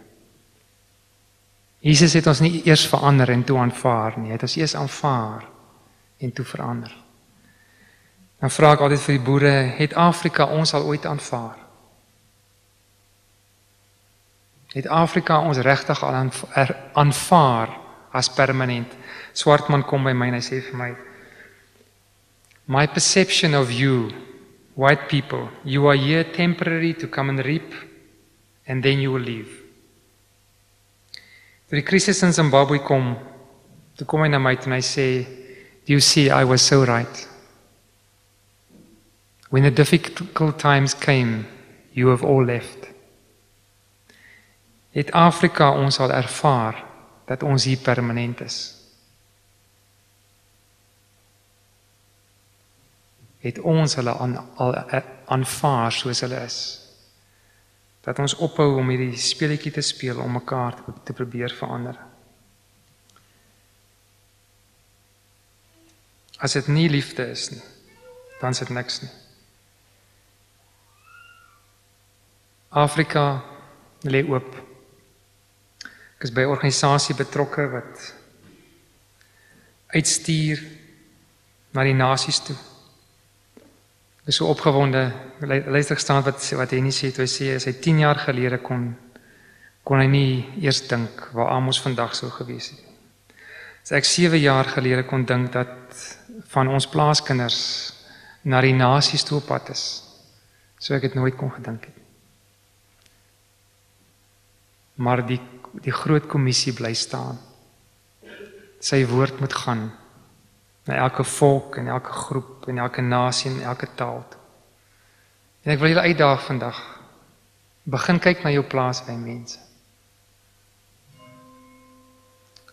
Speaker 1: Jesus het ons nie eers verander en toe aanvaar nie, hy het ons eers aanvaar en toe verander. Dan vra ek altyd vir die boere, het Afrika ons al ooit aanvaar? Het Afrika ons regtig al aanvaar as permanent? Swartman kom by my en hy sê vir my, my perception of you, white people, you are here temporary to come and reap, and then you will leave. Toe die krisis in Zimbabwe kom, toe kom hy na my en hy sê, do you see, I was so right. When the difficult times came, you have all left. Het Afrika ons al ervaar dat ons hier permanent is? Het ons hulle al aanvaar soos hulle is? Dat ons ophou om hierdie speletjie te speel om mekaar te probeer verander. As dit nie liefde is nie, dan is dit niks nie. Afrika lê oop. Ek is by 'n organisasie betrokke wat uitstuur na die nasies toe. Ek is so opgewonde, luister gestaan wat hy nie sê, toe hy sê, as hy 10 jaar gelede kon hy nie eers dink waar Amos vandag sou gewees het. As ek 7 jaar gelede kon dink dat van ons plaaskinders na die nasies toe op pad is, so ek het nooit kon gedink het. Maar die groot kommissie bly staan. Sy woord moet gaan na elke volk en elke groep en elke nasie en elke taal toe. En ek wil julle uitdaag vandag, begin kyk na jou plaas by mense.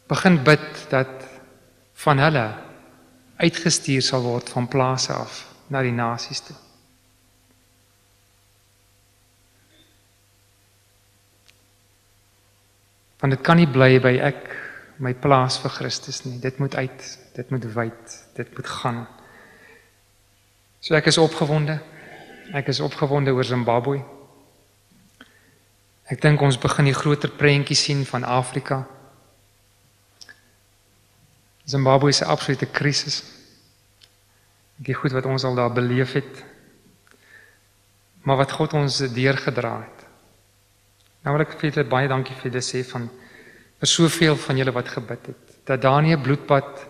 Speaker 1: Begin bid dat van hulle uitgestuur sal word van plase af na die nasies toe. Want dit kan nie bly by ek, my plaas vir Christus nie. Dit moet uit, dit moet wyd, dit moet gaan. So ek is opgewonde. Ek is opgewonde oor Zimbabwe. Ek dink ons begin die groter prentjie sien van Afrika. Zimbabwe is 'n absolute krisis. Die goed wat ons al daar beleef het, maar wat God ons deurgedra het. Nou wil ek vir julle baie dankie vir julle sê vir soveel van julle wat gebid het, dat daar nie 'n bloedbad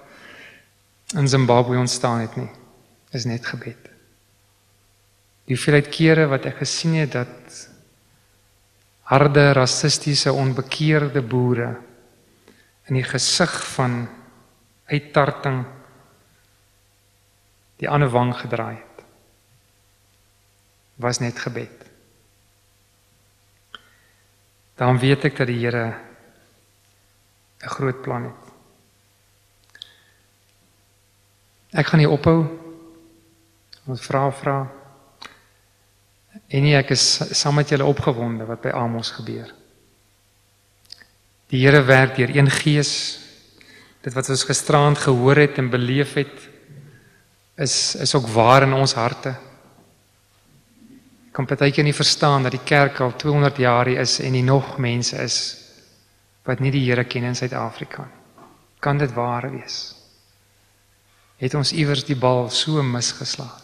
Speaker 1: in Zimbabwe ontstaan het nie, is net gebed. Die hoeveelheid kere wat ek gesien het dat harde, rassistiese, onbekeerde boere in die gesig van uittarting die ander wang gedraai het, was net gebed. Dan weet ek dat die Here 'n groot plan het. Ek gaan nie ophou, ons vra, en nie, ek is saam met julle opgewonde wat by Amos gebeur. Die Here werk deur een gees, dit wat ons gisteraand gehoor het en beleef het, is ook waar in ons harte. Ek kan partykeer nie verstaan dat die kerk al 200 jaar is en nie nog mense is wat nie die Here ken in Suid-Afrika. Kan dit waar wees? Het ons iewers die bal so misgeslaan?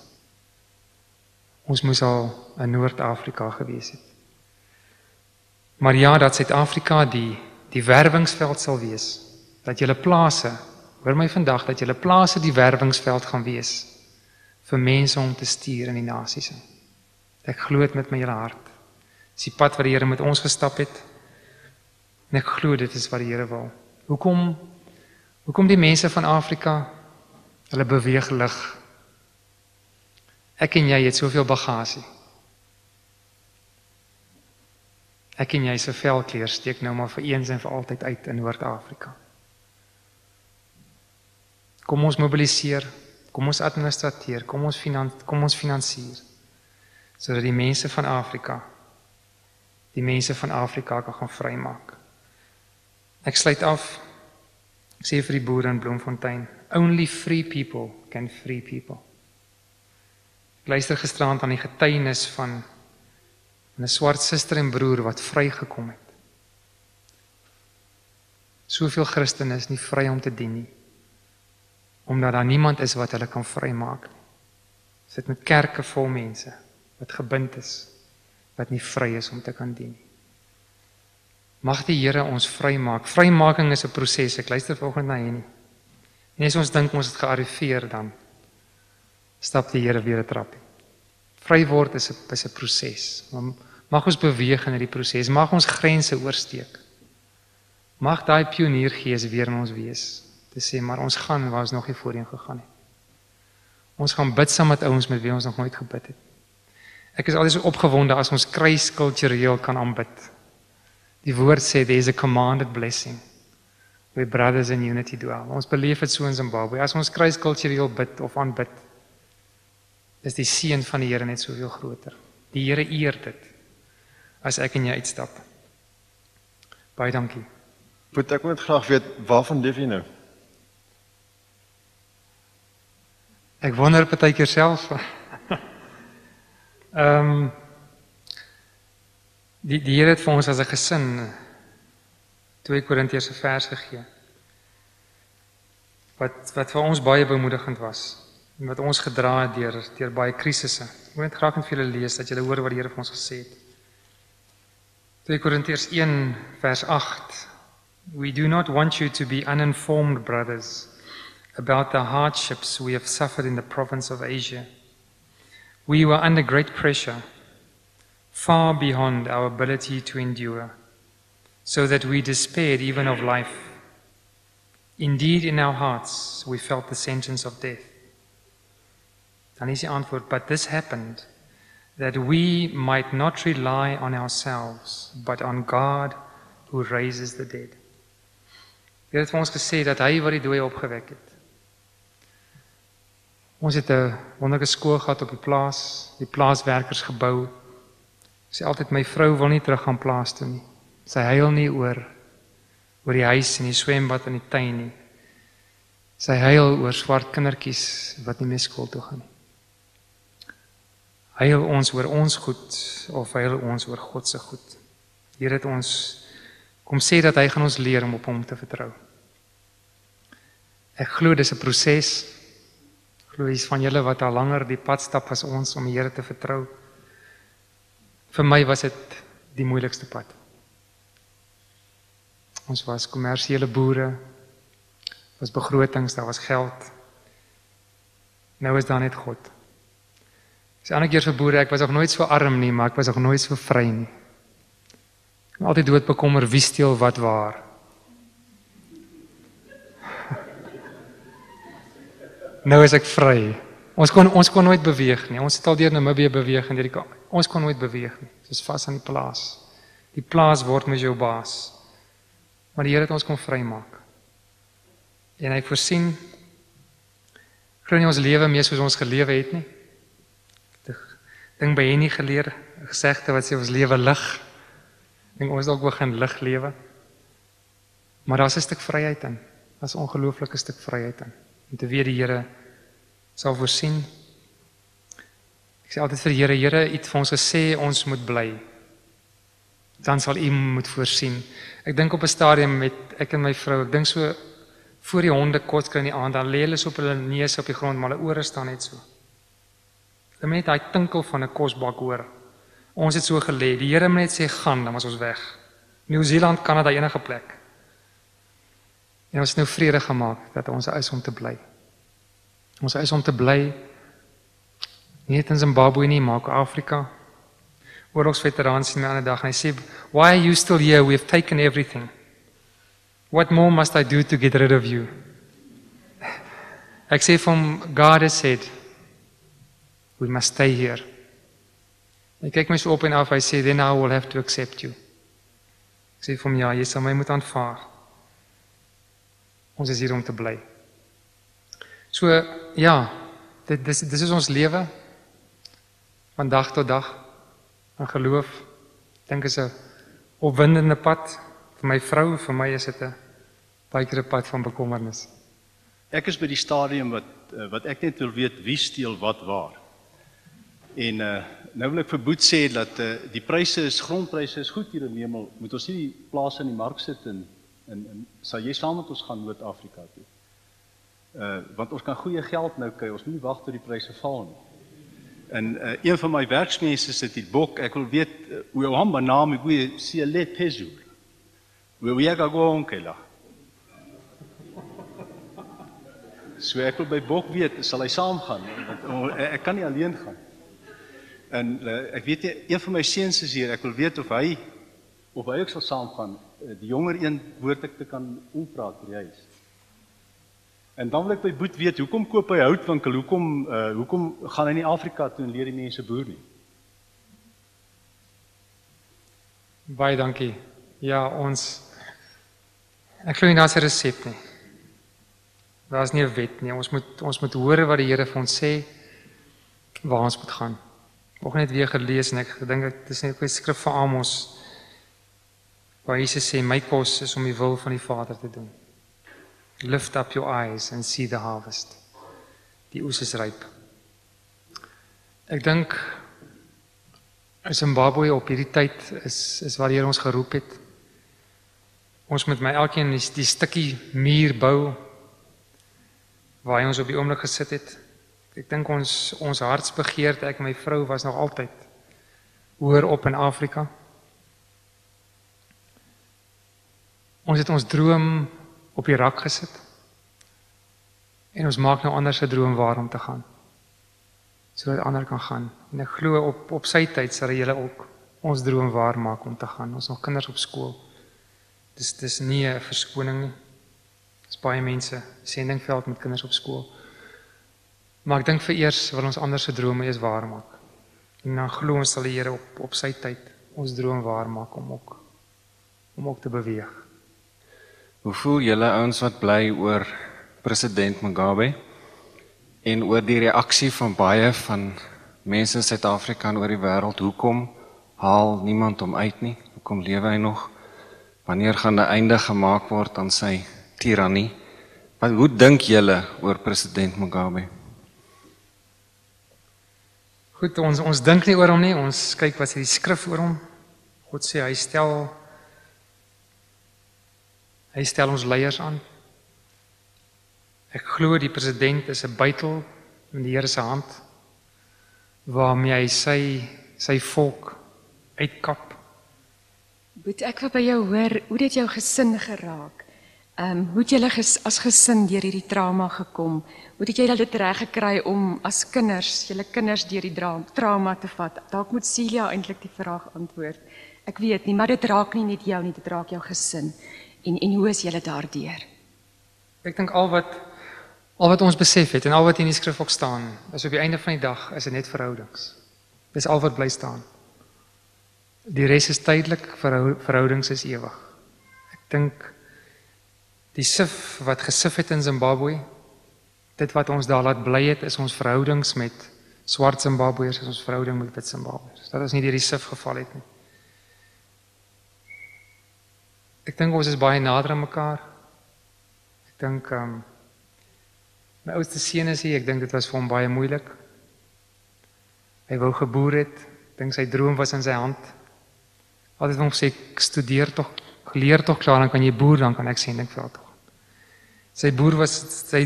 Speaker 1: Ons moes al in Noord-Afrika gewees het. Maar ja, dat Suid-Afrika die werwingsveld sal wees, dat julle plase, hoor my vandag, dat julle plase die werwingsveld gaan wees, vir mense om te stuur in die nasies. Ek glo dit met my hele hart. Dis die pad wat die Here met ons gestap het, en ek glo dit is wat die Here wil. Hoekom die mense van Afrika, hulle beweeg lig, Ek en jy het soveel bagasie. Ek en jy se velkleur steek nou maar vir eens en vir altyd uit in Noord-Afrika. Kom ons mobiliseer, kom ons administrateer, kom ons finansier, sodat die mense van Afrika kan gaan vrymaak. Ek sluit af, ek sê vir die boere in Bloemfontein, only free people can free people. Ek luister gisterand aan die getuienis van 'n swart suster en broer wat vrygekom het. Soveel Christene is nie vry om te dien nie, omdat daar niemand is wat hulle kan vrymaak nie. Sit met kerke vol mense wat gebind is, wat nie vry is om te kan dien nie. Mag die Here ons vrymaak. Vrymaking is 'n proses. Ek luister vanoggend na Henny. En as ons dink ons het gearriveer, dan stap die Here weer 'n trap. Vry word is 'n proses. Mag ons beweeg in hierdie proses. Mag ons grense oorsteek. Mag daai pioniergees weer in ons wees. Te sê, maar ons gaan waar ons nog nie voorheen gegaan het. Ons gaan bid saam met ouens met wie ons nog nooit gebid het. Ek is altyd so opgewonde as ons kruis kultureel kan aanbid. Die woord sê, there is a commanded blessing, where brothers in unity dwell. Ons beleef het so in Zimbabwe. As ons kruis kultureel bid of aanbid, is die seën van die Here net soveel groter. Die Here eer dit, as ek en jy uitstap. Baie dankie.
Speaker 2: Boet, ek moet graag weet, waarvan leef jy nou?
Speaker 1: Ek wonder partykeer self. Die Here het vir ons as 'n gesin 2 Korintiërs se vers gegee. Wat vir ons baie bemoedigend was en wat ons gedra het deur baie krisisse. Ek wil net graag met julle lees dat julle hoor wat die Here vir ons gesê het. 2 Korintiërs 1 vers 8. We do not want you to be uninformed, brothers, about the hardships we have suffered in the province of Asia. We were under great pressure, far beyond our ability to endure, so that we despaired even of life. Indeed, in our hearts, we felt the sentence of death. Dan is die antwoord, but this happened, that we might not rely on ourselves, but on God who raises the dead. Die Here het vir ons gesê dat hy wat die dooie opgewek het. Ons het 'n wonderlike skool gehad op die plaaswerkers gebou. Sy altyd, my vrou wil nie terug gaan plaas toe nie. Sy huil nie oor die huis en die swembad en die tuin nie. Sy huil oor swart kindertjies wat nie meer skool toe gaan nie. Huil ons oor ons goed of huil ons oor God se goed? Here het ons kom sê dat hy gaan ons leer om op hom te vertrou. Ek glo dis 'n proses. Ek glo is van julle wat al langer die pad stap as ons om die Here te vertrou. Vir my was dit die moeilikste pad. Ons was kommersiële boere, was begrotings, daar was geld. Nou is daar net God. Dis 'n ander keer vir boere, ek was nog nooit so arm nie, maar ek was nog nooit so vry nie. Ek altyd dood bekommer wie steel wat waar. Nou is ek vry. Ons kon nooit beweeg nie. Ons het al deur Namibië beweeg en ons kon nooit beweeg nie. Ons is vas aan die plaas. Die plaas word met jou baas. Maar die Here het ons kom vrymaak. En hy voorsien, ek glo nie ons lewe meer soos ons gelewe het nie. Ding by Henny geleer, 'n gesegde wat sê ons lewe lig. Dink ons dalk begin lig lewe. Maar daar's 'n stuk vryheid in. Daar's 'n ongelooflike stuk vryheid in. Om te weet die Here sal voorsien. Ek sê altyd vir die Here, het vir ons gesê ons moet bly. Dan sal U moet voorsien. Ek dink op 'n stadium met ek en my vrou, ek dink so voor die honde kos kry in die aand, dan lê hulle so op hulle neus op die grond, maar hulle ore staan net so. Hulle moet net daai tinkel van 'n kosbak hoor. Ons het so gelê. Die Here moet net sê gaan, dan was ons weg. Nieu-Seeland, Kanada, enige plek. En ons het nou vrede gemaak dat ons is om te bly. Ons is om te bly nie net in Zimbabwe nie, maar ook Afrika. Oorlogsveteraan sien my ander dag en hy sê, "Why are you still here? We have taken everything. What more must I do to get rid of you?" Ek sê vir hom, God has said, We must stay here. Hy kyk my so op en af, hy sê, then I will have to accept you. Ek sê vir hom, ja, jy sal my moet aanvaar. Ons is hier om te bly. So, ja, dit is ons lewe, van dag tot dag, in geloof. Ek dink is 'n opwindende pad, vir my vrou, vir my is dit 'n baie keer 'n pad van bekommernis.
Speaker 3: Ek is by die stadium wat ek net wil weet wie steel wat waar. En nou wil ek vir Boet sê dat die grondpryse is goed hier in die hemel. Moet ons nie die plase in die mark sit en sal jy saam met ons gaan Noord-Afrika toe? Want ons kan goeie geld nou kry, ons moet nie wag tot die pryse val nie. En een van my werksmense sit die bok, ek wil weet hoe jou hamba naam ek goeie siele phezulu. Hoe jy gaan konke la. So ek wil by Bok weet, sal hy saam gaan, want ek kan nie alleen gaan. En ek weet nie, een van my seuns is hier, ek wil weet of hy ook sal saam gaan, die jonger een behoort ek te kan ompraat vir die huis. En dan wil ek by Boet weet, hoekom koop hy houtwinkel, hoekom gaan hy nie Afrika toe en leer die mense boer nie?
Speaker 1: Baie dankie. Ja, ek glo nie daar's 'n resep nie. Daar is nie 'n wet nie. Ons moet hoor wat die Here vir ons sê, waar ons moet gaan. Ek het net weer gelees en ek dink dit is net 'n skrif vir Amos, waar Jesus sê, my kos is om die wil van die Vader te doen. Lift up your eyes and see the harvest. Die oes is ryp. Ek dink, Zimbabwe op hierdie tyd is waar die Here ons geroep het. Ons moet my elkeen die stukkie muur bou, waar hy ons op die oomblik gesit het. Ek dink ons hartsbegeerte, ek en my vrou, was nog altyd hoër op in Afrika. Ons het ons droom op die rak gesit, en ons maak nou ander se droom waar om te gaan, sodat ander kan gaan. En ek glo op sy tyd sal julle ook ons droom waar maak om te gaan. Ons nog kinders op skool. Dis nie 'n verskoning nie. Dis baie mense, sendingveld met kinders op skool. Maar ek dink vir eers wil ons ander se drome eers waar maak. En dan glo ons sal die Here op sy tyd ons droom waar maak om ook te beweeg.
Speaker 4: Hoe voel julle ouens wat bly oor president Mugabe en oor die reaksie van baie van mense in Suid-Afrika en oor die wêreld? Hoekom haal niemand hom uit nie? Hoekom lewe hy nog? Wanneer gaan 'n einde gemaak word aan sy tirannie? Hoe dink julle oor president Mugabe?
Speaker 1: Goed, ons dink nie oor hom nie, ons kyk wat sê die skrif oor hom. God sê hy stel ons leiers aan. Ek glo die president is 'n bytel in die Here se hand, waarmee hy sy volk uitkap.
Speaker 5: Boet, ek wil by jou hoor, hoe het jou gesin geraak? Hoe het julle as gesin deur hierdie trauma gekom? Hoe het jy dit reg gekry om as julle kinders deur die trauma te vat? Dalk moet Celia eintlik die vraag antwoord. Ek weet nie, maar dit raak nie net jou nie, dit raak jou gesin. En hoe is julle daardeur?
Speaker 1: Ek dink al wat ons besef het en al wat in die skrif ook staan, is op die einde van die dag is dit net verhoudings. Dis al wat bly staan. Die res is tydelik, verhoudings is ewig. Ek dink die sif wat gesif het in Zimbabwe, dit wat ons daar laat bly het, is ons verhoudings met swart Zimbabweërs, is ons verhouding met wit Zimbabweërs. Dat ons nie deur die sif geval het nie. Ek dink ons is baie nader aan mekaar. Ek dink my oudste seun is hier, ek dink dit was vir hom baie moeilik. Hy wou geboer het, ek dink sy droom was in sy hand. Altyd vir hom sê, leer tog klaar, dan kan jy boer, dan kan ek sendingveld toe. Sy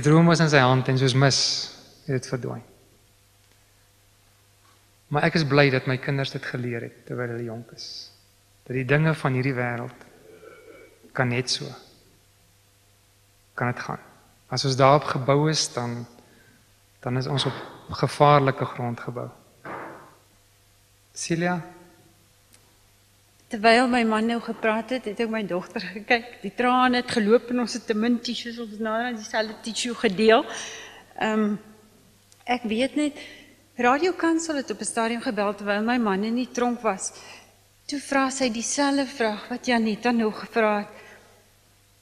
Speaker 1: droom was in sy hand en soos mis het dit verdwyn. Maar ek is bly dat my kinders dit geleer het terwyl hulle jonk is. Dat die dinge van hierdie wêreld kan net so. Kan dit gaan. As ons daarop gebou is, dan is ons op gevaarlike grond gebou. Celia?
Speaker 6: Terwyl my man nou gepraat het ek my dogter gekyk. Die trane het geloop en ons het te min tissues, ons het nou dieselfde tissue gedeel. Ek weet net, Radio Kansel het op 'n stadium gebel terwyl my man in die tronk was. Toe vra sy dieselfde vraag wat Janita nou gevra het.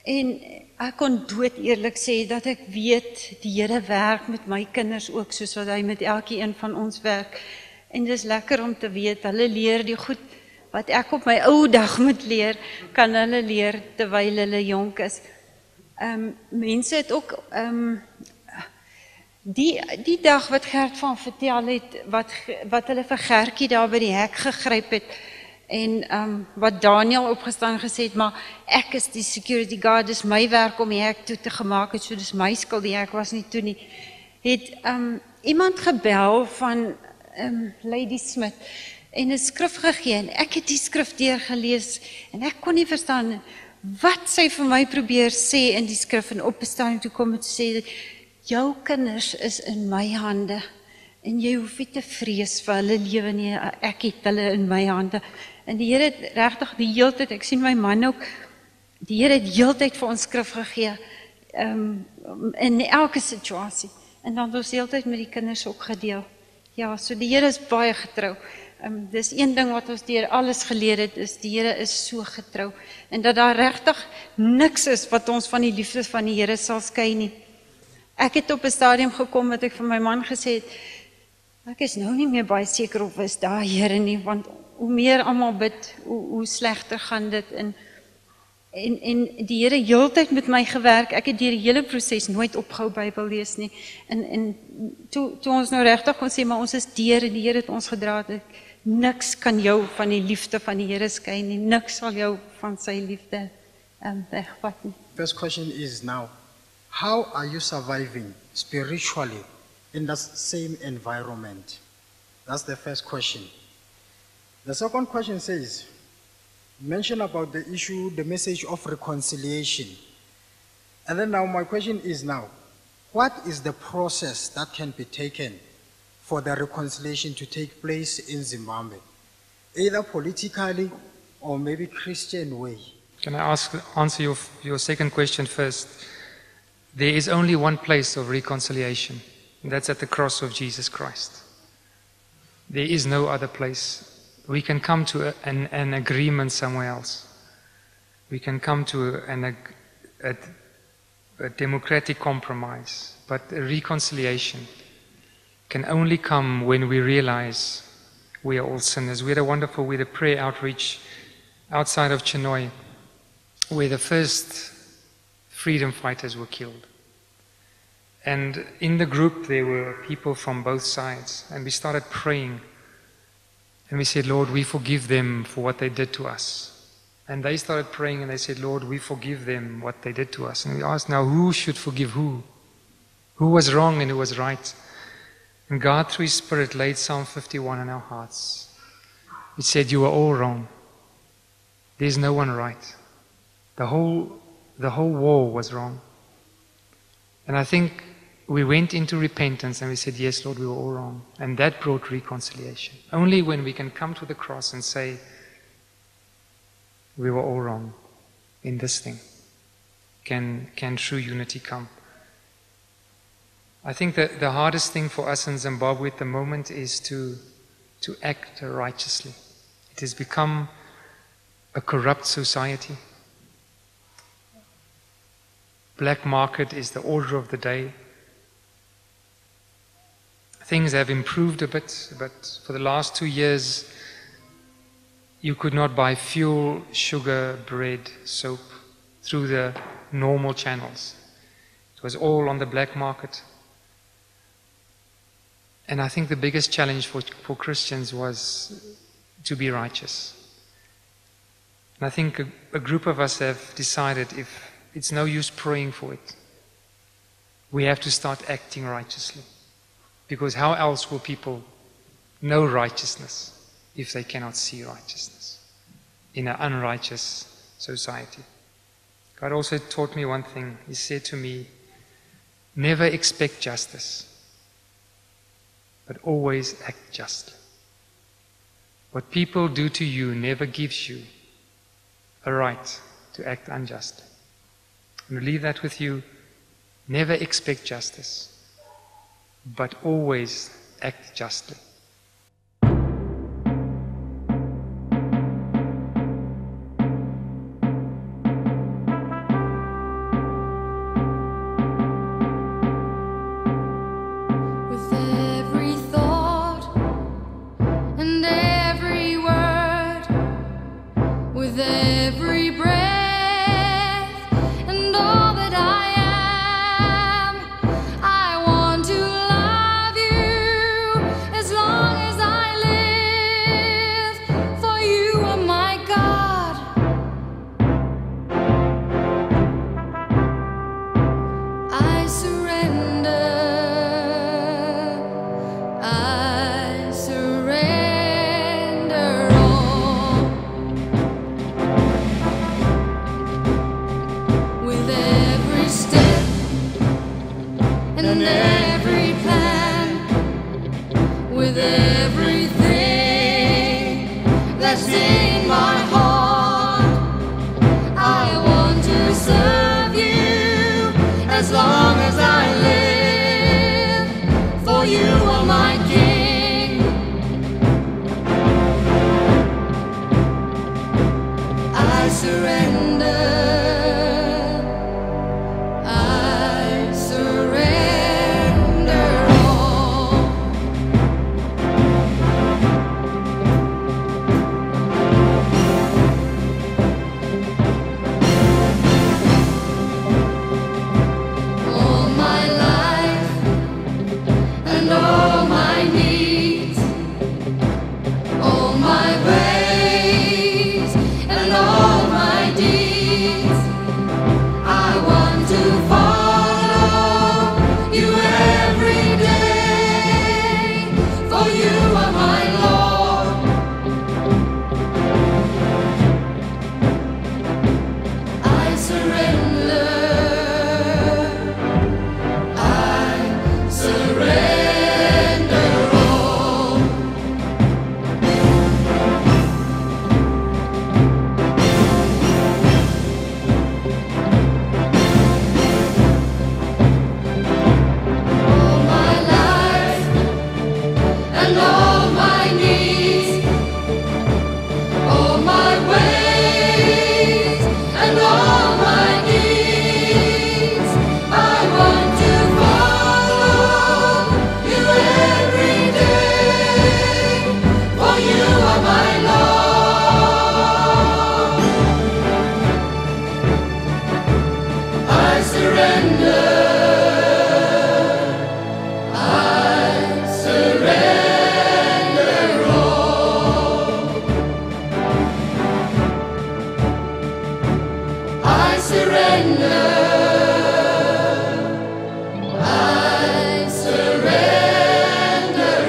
Speaker 6: En ek kon dood eerlik sê dat ek weet die Here werk met my kinders ook soos wat hy met elkeen van ons werk. En dis lekker om te weet, hulle leer die goed wat ek op my ou dag moet leer, kan hulle leer terwyl hulle jonk is. Mense het ook die dag wat Gert van vertel het, wat hulle vir Gertjie daar by die hek gegryp het, en wat Daniel opgestaan gesê het, maar ek is die security guard, dis my werk om die hek toe te gemaak het, so dis my skuld, die hek was nie toe nie, het iemand gebel van Lady Smith, en 'n skrif gegee, en ek het die skrif deurgelees, en ek kon nie verstaan, wat sy vir my probeer sê in die skrif, en op 'n stadium toe kom het sê, jou kinders is in my hande, en jy hoef nie te vrees vir hulle lewe nie, ek het hulle in my hande, en die Here het regtig die hele tyd, ek sien my man ook, die Here het heeltyd vir ons skrif gegee, in elke situasie, en dan het ons heeltyd met die kinders ook gedeel, ja, so die Here is baie getrou, dis een ding wat ons deur alles geleer het, is die Here is so getrou, en dat daar regtig niks is wat ons van die liefde van die Here sal skei nie. Ek het op 'n stadium gekom wat ek vir my man gesê het, ek is nou nie meer baie seker of is daar Here nie, want hoe meer almal bid, hoe slegter gaan dit, en die Here heeltyd met my gewerk, ek het deur die hele proses nooit opgehou Bybel lees nie, en toe ons nou regtig kon sê, maar ons is deur, en die Here het ons gedra, niks kan jou van die liefde van die Here skei nie, niks sal jou van sy liefde wegvat nie.
Speaker 7: First question is now, how are you surviving spiritually in that same environment? That's the first question. The second question says, mention about the issue, the message of reconciliation. And then now my question is now, what is the process that can be taken for the reconciliation to take place in Zimbabwe? Either politically or maybe Christian way.
Speaker 1: Can I answer your second question first? There is only one place of reconciliation, and that's at the cross of Jesus Christ. There is no other place. We can come to an agreement somewhere else. We can come to a democratic compromise, but a reconciliation can only come when we realize we are all sinners. We had a prayer outreach outside of Chinhoyi, where the first freedom fighters were killed. And in the group there were people from both sides, and we started praying. And we said, Lord, we forgive them for what they did to us. And they started praying and they said, Lord, we forgive them what they did to us. And we asked, now who should forgive who? Who was wrong and who was right? And God, through His Spirit, laid Psalm 51 in our hearts. It said, you are all wrong. There's no one right. The whole war was wrong. And I think we went into repentance and we said, yes, Lord, we were all wrong. And that brought reconciliation. Only when we can come to the cross and say, we were all wrong in this thing, can true unity come. I think that the hardest thing for us in Zimbabwe at the moment is to act righteously. It has become a corrupt society. Black market is the order of the day. Things have improved a bit, but for the last 2 years, you could not buy fuel, sugar, bread, soap through the normal channels. It was all on the black market. And I think the biggest challenge for Christians was to be righteous. And I think a group of us have decided if it's no use praying for it, we have to start acting righteously. Because how else will people know righteousness if they cannot see righteousness in an unrighteous society? God also taught me one thing. He said to me, never expect justice, but always act justly. What people do to you never gives you a right to act unjustly. I'm going to leave that with you. Never expect justice, but always act justly.
Speaker 8: With every thought and every word, with every breath and all that I am, I want to love you as long as I live, for you are my God. I surrender. I surrender all. With every step and every plan, with everything that's in my heart, I want to serve you as long as I live, for you are my King. I surrender. I surrender all. All my life and all my needs, all my ways and all my deeds, I want to follow you every day, for you are my Lord. I surrender. I surrender all. All my life and all my needs, all my ways and all my deeds, I want to follow you every day, for you are my Lord. I surrender. I surrender all. I surrender. I surrender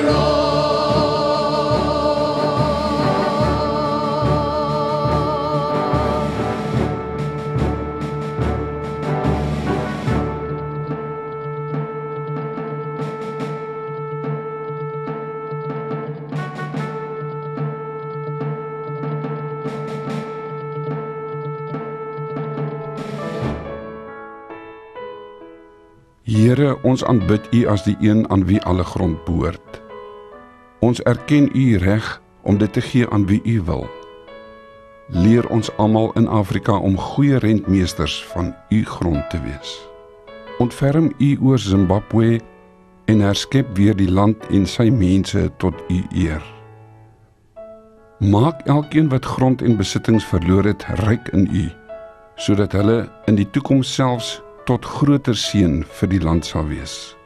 Speaker 8: all.
Speaker 9: Here, ons aanbid U as die een aan wie alle grond behoort. Ons erken U reg om dit te gee aan wie U wil. Leer ons almal in Afrika om goeie rentmeesters van U grond te wees. Ontferm U oor Zimbabwe en herskep weer die land en sy mense tot U eer. Maak elkeen wat grond en besittings verloor het, ryk in U, sodat hulle in die toekoms selfs tot groter seën vir die land sal wees.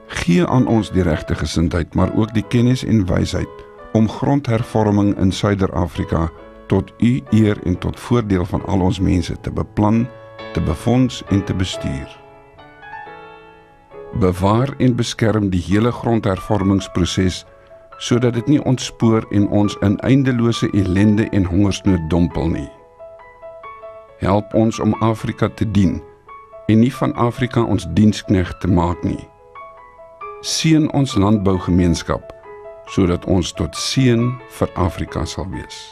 Speaker 9: Gee aan ons die regte gesindheid, maar ook die kennis en wysheid om grondhervorming in Suider-Afrika tot U eer en tot voordeel van al ons mense te beplan, te befonds en te bestuur. Bewaar en beskerm die hele grondhervormingsproses, sodat dit nie ontspoor en ons in eindelose ellende en hongersnood dompel nie. Help ons om Afrika te dien, en nie van Afrika ons diensknegt te maak nie. Seën ons landbougemeenskap, sodat ons tot seën vir Afrika sal wees.